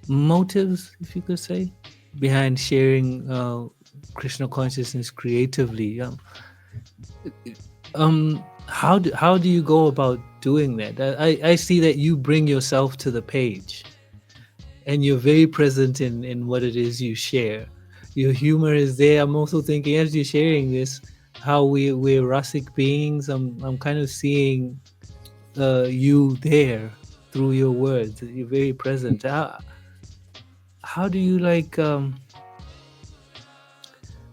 motives, if you could say, behind sharing Krishna consciousness creatively. How do you go about doing that? I see that you bring yourself to the page, and you're very present in what it is you share. Your humor is there. I'm also thinking, as you're sharing this, how we're rasic beings. I'm kind of seeing you there through your words. You're very present. How do you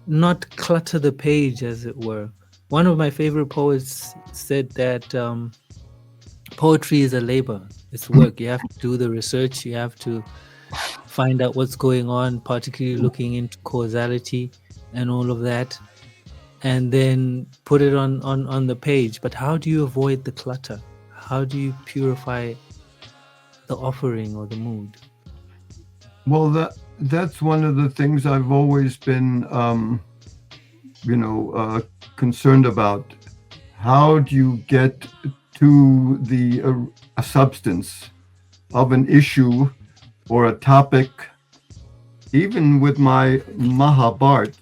not clutter the page, as it were? One of my favorite poets said that poetry is a labor. It's work. You have to do the research. You have to find out what's going on, particularly looking into causality and all of that, and then put it on the page. But how do you avoid the clutter? How do you purify the offering or the mood? Well, that's one of the things I've always been concerned about. How do you get to the substance of an issue or a topic? Even with my Mahabharata,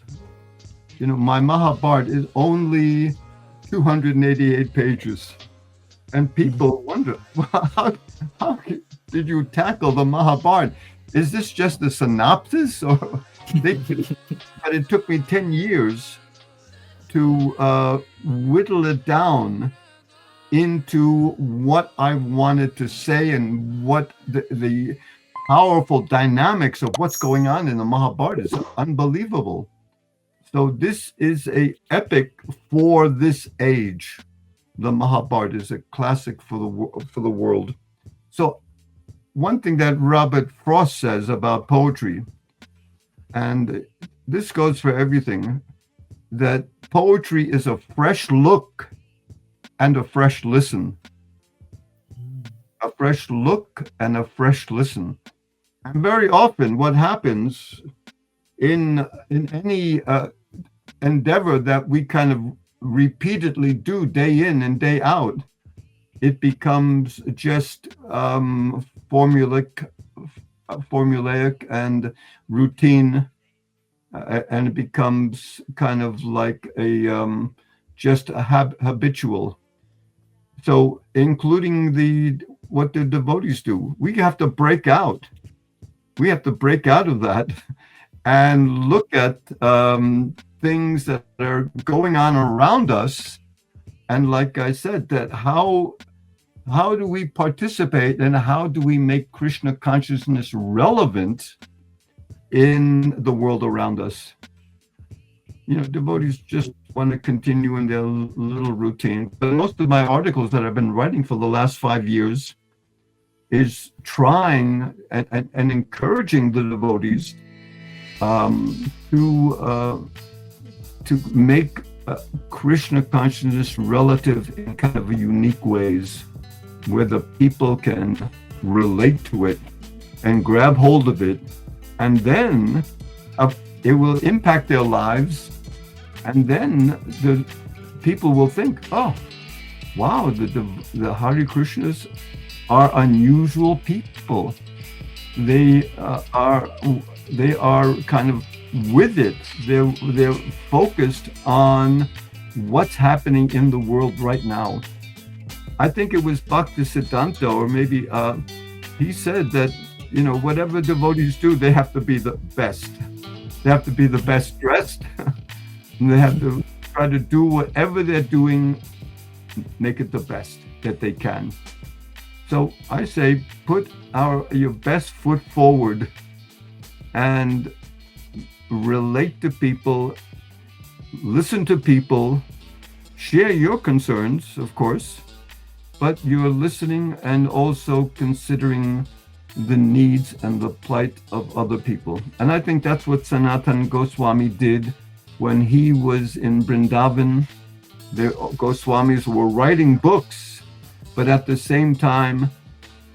my Mahabharata is only 288 pages. And people wonder, how did you tackle the Mahabharata? Is this just a synopsis? But it took me 10 years to whittle it down into what I wanted to say and what the powerful dynamics of what's going on in the Mahabharata is unbelievable. So this is a epic for this age. The Mahabharata is a classic for the world. So one thing that Robert Frost says about poetry, and this goes for everything, that poetry is a fresh look and a fresh listen. A fresh look and a fresh listen. And very often what happens in any endeavor that we kind of repeatedly do day in and day out, it becomes just formulaic and routine, and it becomes kind of like a just a habitual. So, including what the devotees do, we have to break out. We have to break out of that and look at things that are going on around us. And like I said, that how do we participate and how do we make Krishna consciousness relevant in the world around us? Devotees just want to continue in their little routine. But most of my articles that I've been writing for the last 5 years is trying and encouraging the devotees to make Krishna consciousness relative in kind of a unique ways, where the people can relate to it and grab hold of it, and then it will impact their lives, and then the people will think, oh, wow, the Hare Krishnas are unusual people. They are kind of with it. They're focused on what's happening in the world right now. I think it was Bhaktisiddhanta, or maybe he said that, you know, whatever devotees do, they have to be the best. They have to be the best dressed. And they have to try to do whatever they're doing, make it the best that they can. So I say, put your best foot forward and relate to people, listen to people, share your concerns, of course, but you're listening and also considering the needs and the plight of other people. And I think that's what Sanatana Goswami did when he was in Vrindavan. The Goswamis were writing books, but at the same time,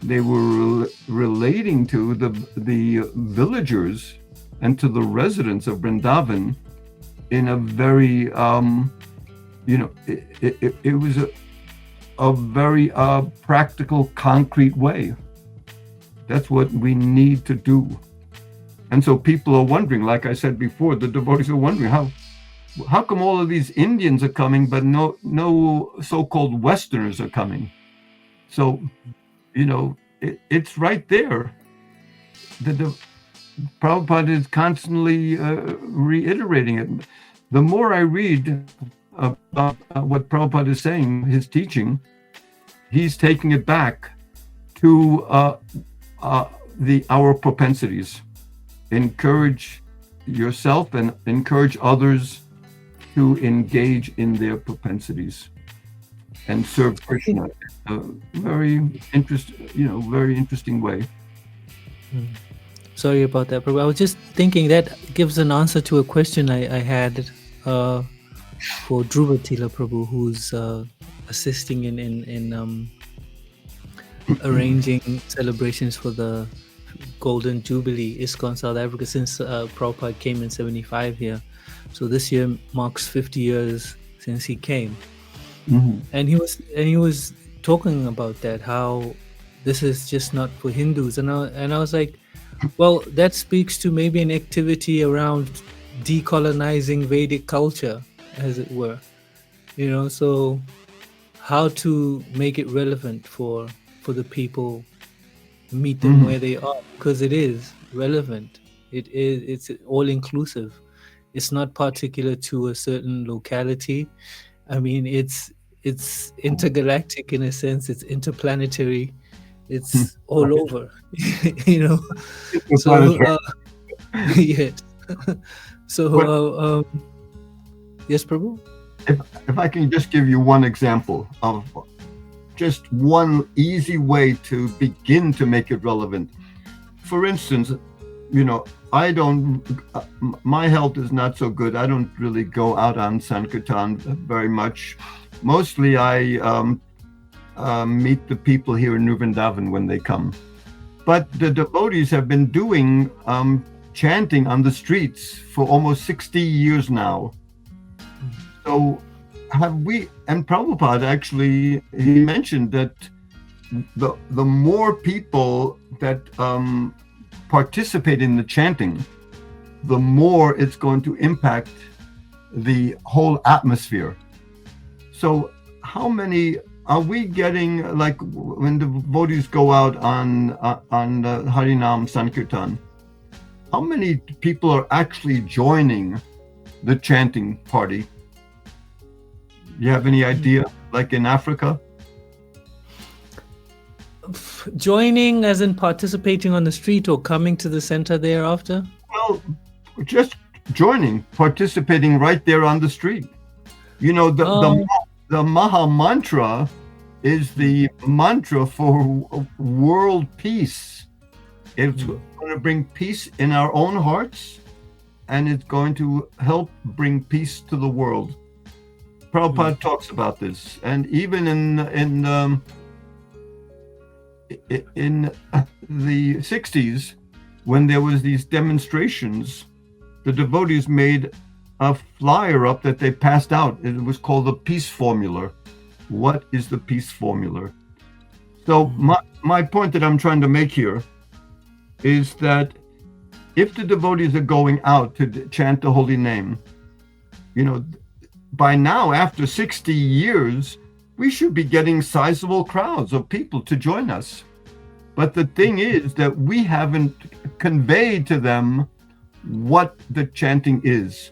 they were relating to the villagers and to the residents of Vrindavan in a very, it was a very practical, concrete way. That's what we need to do. And so people are wondering, like I said before, the devotees are wondering, how come all of these Indians are coming, but no so-called Westerners are coming? So, you know, it's right there. The Prabhupada is constantly reiterating it. The more I read about what Prabhupada is saying, his teaching, he's taking it back to our propensities. Encourage yourself and encourage others to engage in their propensities and serve Krishna in a very interesting way. Sorry about that, Prabhu. I was just thinking that gives an answer to a question I had for Dhruvatila Prabhu, who's assisting in arranging celebrations for the Golden Jubilee, ISKCON South Africa, since Prabhupada came in 75 here. So this year marks 50 years since he came. Mm-hmm. And he was talking about that, how this is just not for Hindus. And I was like, well, that speaks to maybe an activity around decolonizing Vedic culture, as it were. You know, so how to make it relevant for the people, meet them where they are, because it is relevant. It's all inclusive. It's not particular to a certain locality. I mean, it's intergalactic in a sense. It's interplanetary. It's all over, you know. So yes. So yes, Prabhu. If I can just give you one example of just one easy way to begin to make it relevant. For instance, you know, my health is not so good. I don't really go out on Sankirtan very much. Mostly I meet the people here in New Vrindavan when they come. But the devotees have been doing chanting on the streets for almost 60 years now. So and Prabhupada actually, he mentioned that the more people that participate in the chanting, the more it's going to impact the whole atmosphere. So how many are we getting, like when the devotees go out on the Harinam Sankirtan, how many people are actually joining the chanting party? You have any idea, like in Africa? Joining as in participating on the street or coming to the center thereafter? Well, just joining, participating right there on the street. You know, the Maha Mantra is the mantra for world peace. It's going to bring peace in our own hearts and it's going to help bring peace to the world. Prabhupada talks about this, and even in the 60s, when there was these demonstrations, the devotees made a flyer up that they passed out. It was called the Peace Formula. What is the Peace Formula? So my point that I'm trying to make here is that if the devotees are going out to chant the holy name, by now, after 60 years, we should be getting sizable crowds of people to join us. But the thing is that we haven't conveyed to them what the chanting is.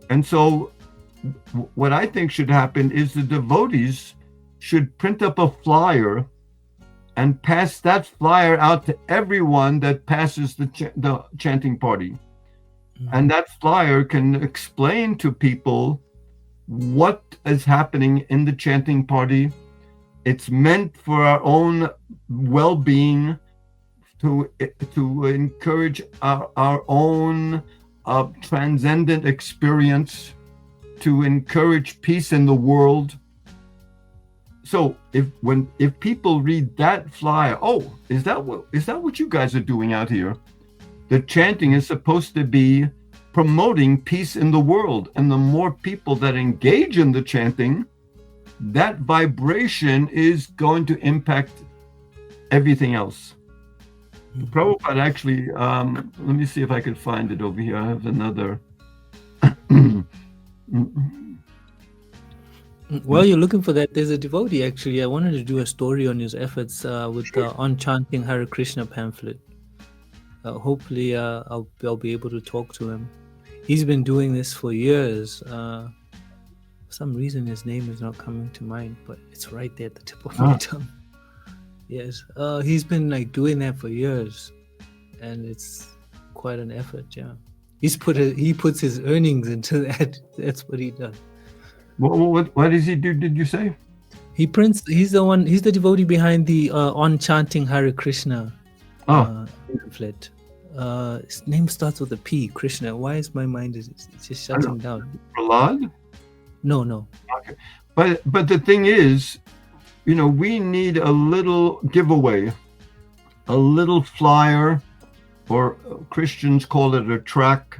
And so what I think should happen is the devotees should print up a flyer and pass that flyer out to everyone that passes the chanting party. And that flyer can explain to people what is happening in the chanting party. It's meant for our own well-being, to encourage our own transcendent experience, to encourage peace in the world. So if people read that flyer, is that what you guys are doing out here? The chanting is supposed to be promoting peace in the world, and the more people that engage in the chanting, that vibration is going to impact everything else. Prabhupada actually, let me see if I could find it over here. I have another. While you're looking for that, there's a devotee actually. I wanted to do a story on his efforts with the On Chanting Hare Krishna pamphlet. Hopefully, I'll be able to talk to him. He's been doing this for years. For some reason, his name is not coming to mind, but it's right there at the tip of my tongue. Yes, he's been doing that for years, and it's quite an effort. Yeah, he puts his earnings into that. That's what he does. What does he do? Did you say? He prints. He's the devotee behind the On Chanting Hare Krishna pamphlet. His name starts with a P. Krishna. Why is my mind it's just shutting down? Prahlad? No. Okay, but the thing is, we need a little giveaway, a little flyer, or Christians call it a tract,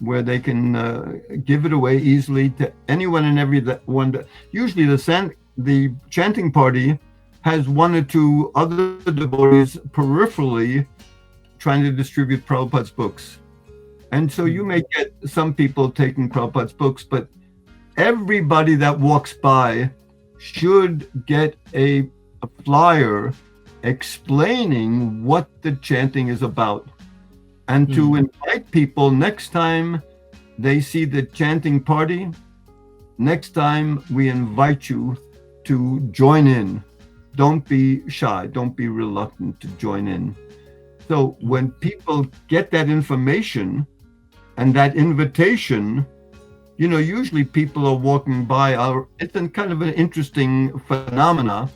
where they can give it away easily to anyone and everyone. Usually the chanting party has one or two other devotees peripherally trying to distribute Prabhupada's books. And so you may get some people taking Prabhupada's books, but everybody that walks by should get a flyer explaining what the chanting is about, and to invite people next time they see the chanting party, next time we invite you to join in. Don't be shy, don't be reluctant to join in. So when people get that information and that invitation, usually people are walking by. It's kind of an interesting phenomena,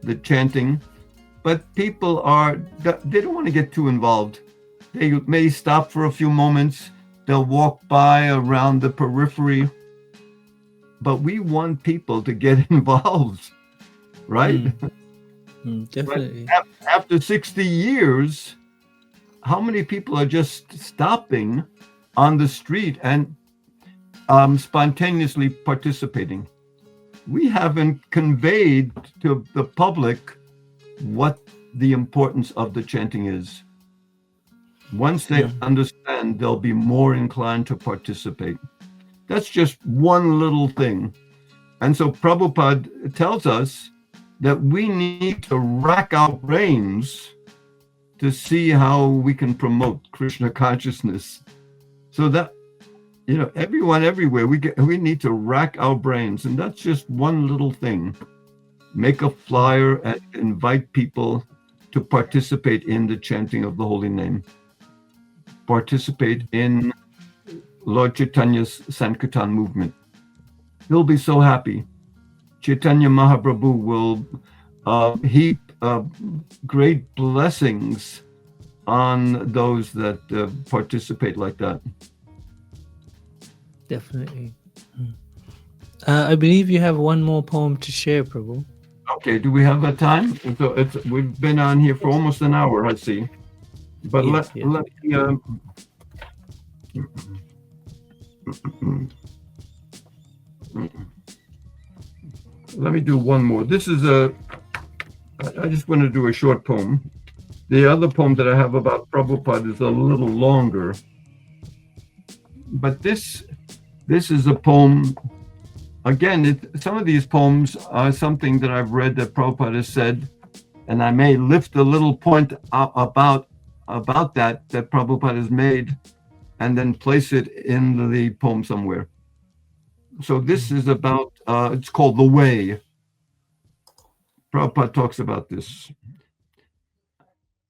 the chanting, but people they don't want to get too involved. They may stop for a few moments. They'll walk by around the periphery, but we want people to get involved, right? Definitely. But after 60 years, how many people are just stopping on the street and spontaneously participating? We haven't conveyed to the public what the importance of the chanting is. Once they understand, they'll be more inclined to participate. That's just one little thing. And so Prabhupada tells us that we need to rack our brains to see how we can promote Krishna consciousness. So that, everyone everywhere, we need to rack our brains. And that's just one little thing. Make a flyer and invite people to participate in the chanting of the holy name. Participate in Lord Chaitanya's Sankirtan movement. He'll be so happy. Chaitanya Mahaprabhu will heap great blessings on those that participate like that. Definitely. I believe you have one more poem to share, Prabhu. Okay, do we have that time? So we've been on here for almost an hour, I see. But Yes, let me do one more. This is I just want to do a short poem. The other poem that I have about Prabhupada is a little longer. But this is a poem. Again, some of these poems are something that I've read that Prabhupada has said, and I may lift a little point about that Prabhupada has made, and then place it in the poem somewhere. So this is about, it's called The Way. Prabhupada talks about this.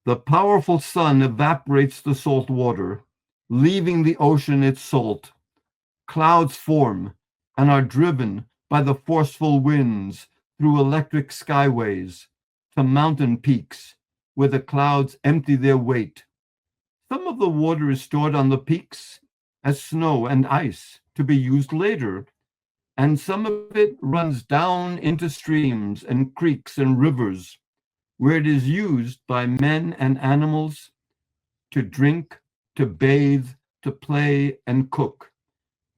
The powerful sun evaporates the salt water, leaving the ocean its salt. Clouds form and are driven by the forceful winds through electric skyways to mountain peaks where the clouds empty their weight. Some of the water is stored on the peaks as snow and ice to be used later, and some of it runs down into streams and creeks and rivers, where it is used by men and animals to drink, to bathe, to play, and cook.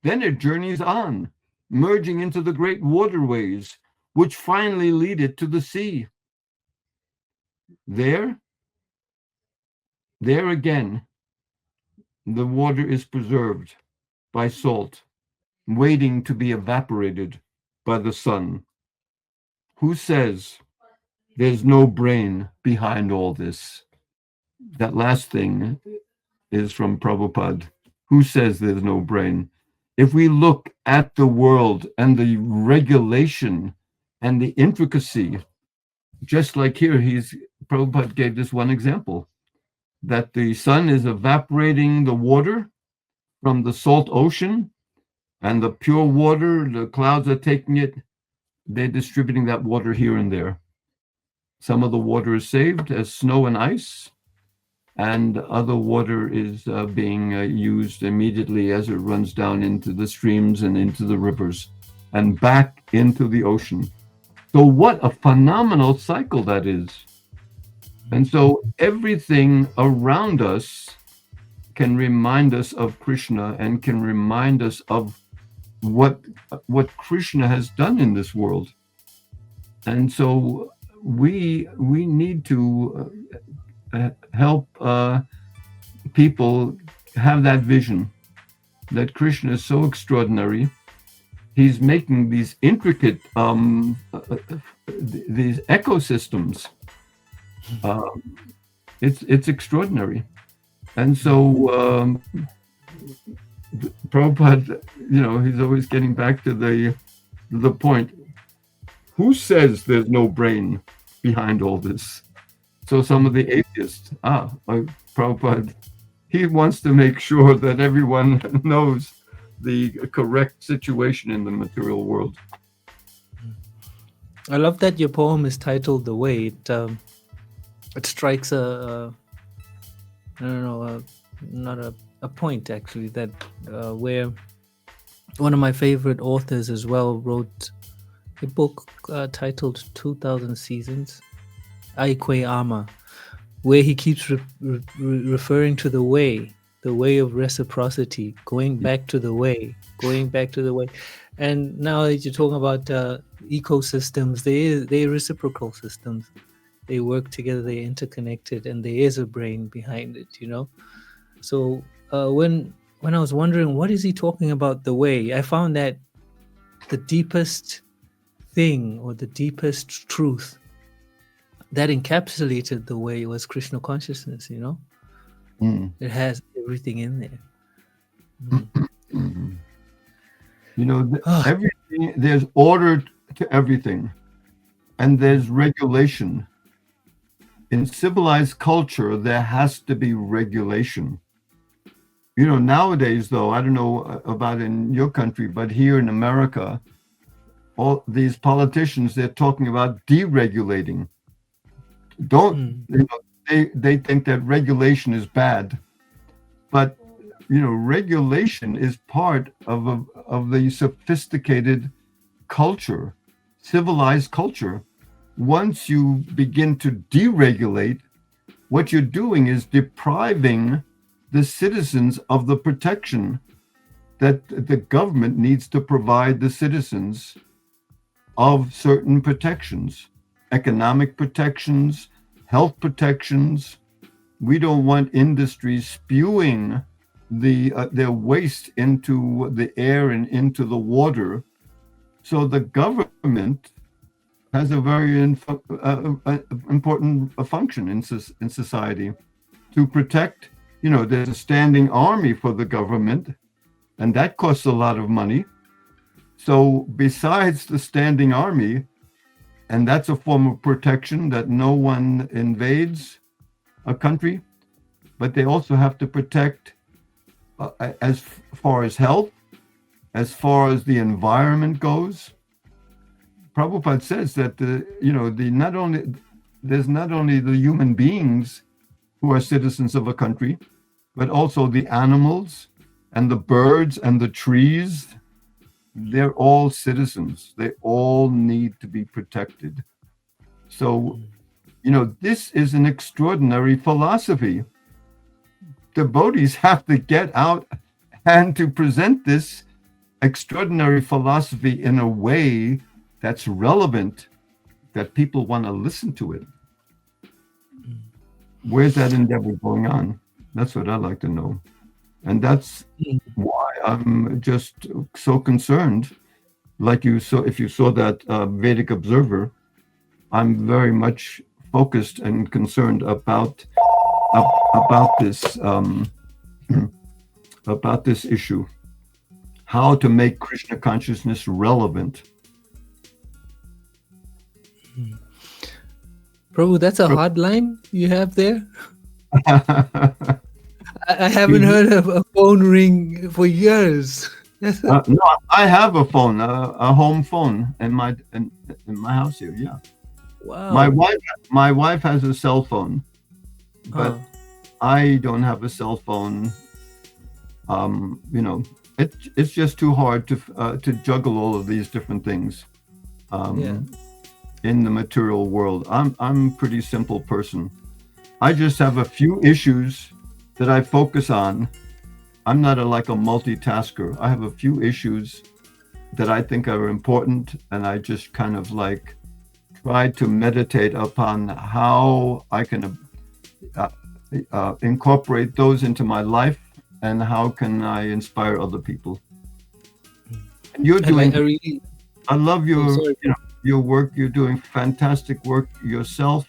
Then it journeys on, merging into the great waterways, which finally lead it to the sea. There again, the water is preserved by salt, waiting to be evaporated by the sun. Who says there's no brain behind all this? That last thing is from Prabhupada. Who says there's no brain? If we look at the world and the regulation and the intricacy, just like here, Prabhupada gave this one example, that the sun is evaporating the water from the salt ocean, and the pure water, the clouds are taking it, they're distributing that water here and there. Some of the water is saved as snow and ice, and other water is being used immediately as it runs down into the streams and into the rivers and back into the ocean. So what a phenomenal cycle that is. And so everything around us can remind us of Krishna and can remind us of what Krishna has done in this world. And so we need to help people have that vision that Krishna is so extraordinary. He's making these intricate these ecosystems. It's extraordinary. And so Prabhupada, he's always getting back to the point. Who says there's no brain behind all this? So some of the atheists, Prabhupada, he wants to make sure that everyone knows the correct situation in the material world. I love that your poem is titled "The Way." It strikes a point actually that where one of my favorite authors as well wrote a book titled 2000 Seasons, Aikwe Ama, where he keeps referring to the way of reciprocity, going back to the way. And now that you're talking about ecosystems, they're reciprocal systems. They work together, they're interconnected, and there is a brain behind it, So when I was wondering, what is he talking about the way, I found that the deepest thing or the deepest truth that encapsulated the way was Krishna consciousness, It has everything in there. Everything, there's order to everything, and there's regulation. In civilized culture, there has to be regulation. Nowadays, though, I don't know about in your country, but here in America, all these politicians, they're talking about deregulating. They think that regulation is bad, but regulation is part of the sophisticated culture, civilized culture. Once you begin to deregulate, what you're doing is depriving the citizens of the protection that the government needs to provide the citizens of certain protections, economic protections, health protections. We don't want industries spewing their waste into the air and into the water. So the government has a very important function in society to protect. There's a standing army for the government, and that costs a lot of money. So besides the standing army, and that's a form of protection that no one invades a country, but they also have to protect as far as health, as far as the environment goes. Prabhupada says that there's not only the human beings who are citizens of a country, but also the animals and the birds and the trees. They're all citizens. They all need to be protected. So, this is an extraordinary philosophy. Devotees have to get out and to present this extraordinary philosophy in a way that's relevant, that people want to listen to it. Where's that endeavor going on? That's what I'd like to know. And that's why I'm just so concerned. Like you saw, if you saw that Vedic Observer, I'm very much focused and concerned about this about this issue, how to make Krishna consciousness relevant. Prabhu, that's a hard line you have there. I haven't heard of a phone ring for years. No, I have a phone, a home phone in my house here. Yeah. Wow. My wife has a cell phone, but I don't have a cell phone. It's just too hard to juggle all of these different things. In the material world, I'm a pretty simple person. I just have a few issues that I focus on. I'm not like a multitasker. I have a few issues that I think are important, and I just kind of like try to meditate upon how I can incorporate those into my life, and how can I inspire other people. And you're doing. I love your work. You're doing fantastic work yourself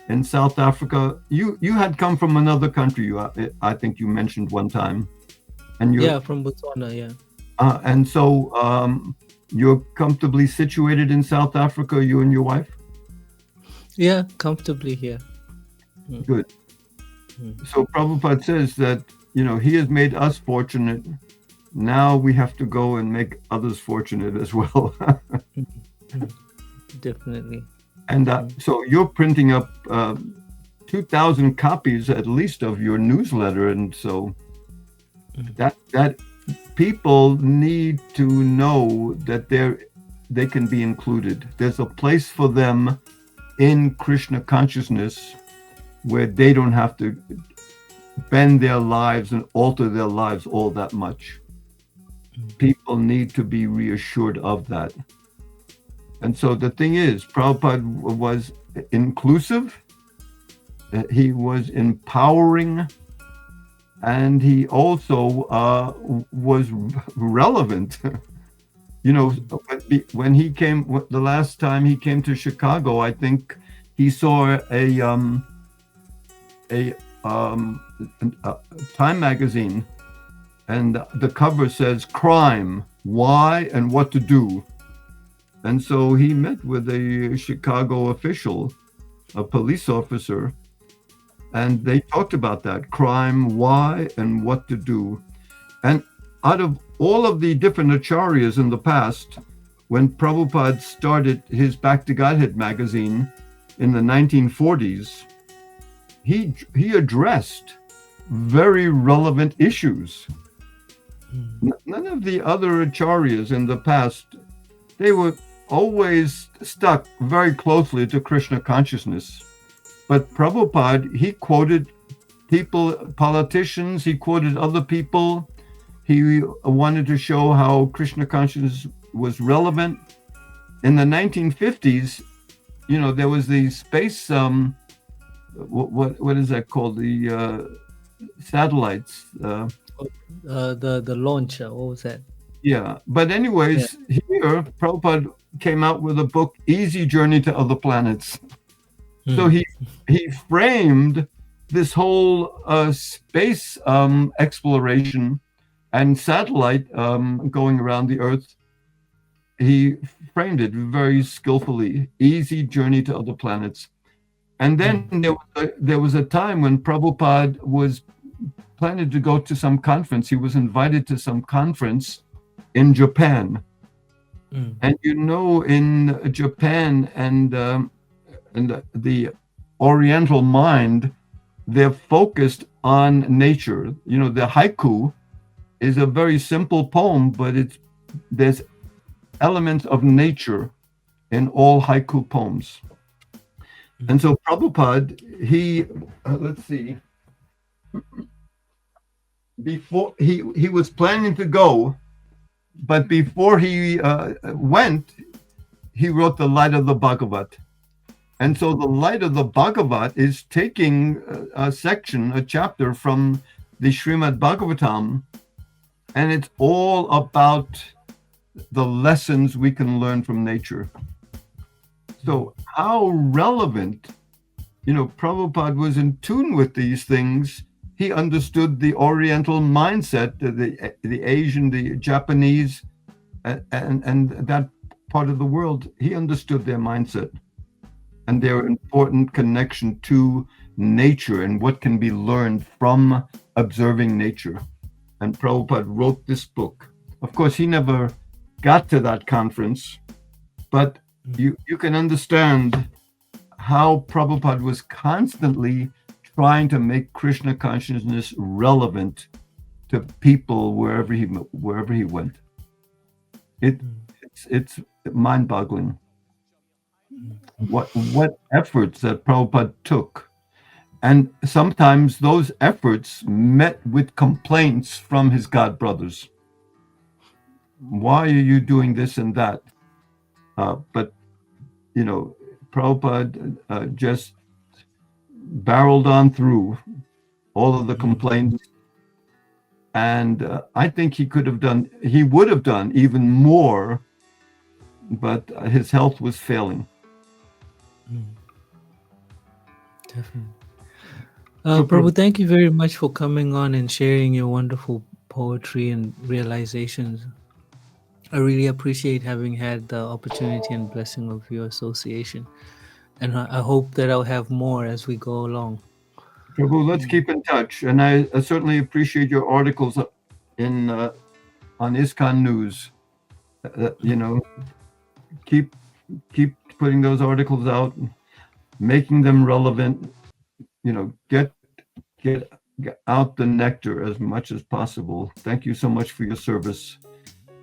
in South Africa. You had come from another country. I think you mentioned one time. And from Botswana. Yeah. And so you're comfortably situated in South Africa, you and your wife? Yeah, comfortably here. Good. So Prabhupada says that, he has made us fortunate. Now we have to go and make others fortunate as well. Definitely. And so you're printing up 2,000 copies at least of your newsletter. And so that people need to know that they can be included. There's a place for them in Krishna consciousness where they don't have to bend their lives and alter their lives all that much. People need to be reassured of that. And so the thing is, Prabhupada was inclusive, he was empowering, and he also was relevant. When he came, the last time he came to Chicago, I think he saw a Time magazine, and the cover says crime, why, and what to do. And so he met with a Chicago official, a police officer, and they talked about that crime, why, and what to do. And out of all of the different acharyas in the past, when Prabhupada started his Back to Godhead magazine in the 1940s, he addressed very relevant issues. None of the other acharyas in the past, they were always stuck very closely to Krishna consciousness. But Prabhupada, he quoted people, politicians, he quoted other people. He wanted to show how Krishna consciousness was relevant. In the 1950s, there was the space, what is that called? The satellites. The launch, what was that? Yeah, but anyways, here Prabhupada came out with a book, Easy Journey to Other Planets. So he framed this whole space exploration and satellite going around the Earth. He framed it very skillfully, Easy Journey to Other Planets. And then there was a time when Prabhupada was planning to go to some conference. He was invited to some conference in Japan. And in Japan and the Oriental mind, they're focused on nature. The haiku is a very simple poem, but there's elements of nature in all haiku poems. And so Prabhupada, let's see, before he was planning to go, but before he went, he wrote the Light of the Bhagavat. And so the Light of the Bhagavat is taking a chapter from the Srimad Bhagavatam, and it's all about the lessons we can learn from nature. So how relevant, Prabhupada was in tune with these things. He understood the Oriental mindset, the Asian, the Japanese, and that part of the world. He understood their mindset and their important connection to nature and what can be learned from observing nature. And Prabhupada wrote this book. Of course, he never got to that conference, but you can understand how Prabhupada was constantly trying to make Krishna consciousness relevant to people wherever he went. It's mind-boggling what efforts that Prabhupada took, and sometimes those efforts met with complaints from his god brothers. Why are you doing this and that? But Prabhupada just barreled on through all of the complaints, and I think he would have done even more, but his health was failing. Definitely. Prabhu, thank you very much for coming on and sharing your wonderful poetry and realizations. I really appreciate having had the opportunity and blessing of your association. And I hope that I'll have more as we go along. Prabhu, let's keep in touch. And I certainly appreciate your articles on ISKCON News. Keep putting those articles out, making them relevant. Get out the nectar as much as possible. Thank you so much for your service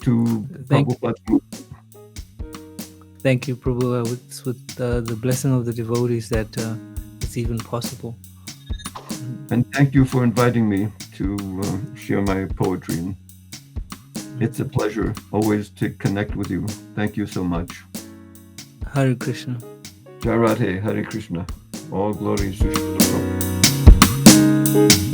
to Prabhupada. Thank you, Prabhu. It's with the blessing of the devotees that it's even possible. And thank you for inviting me to share my poetry. It's a pleasure always to connect with you. Thank you so much. Hare Krishna. Jai Radhe, Hare Krishna. All glories to Srila Prabhupada.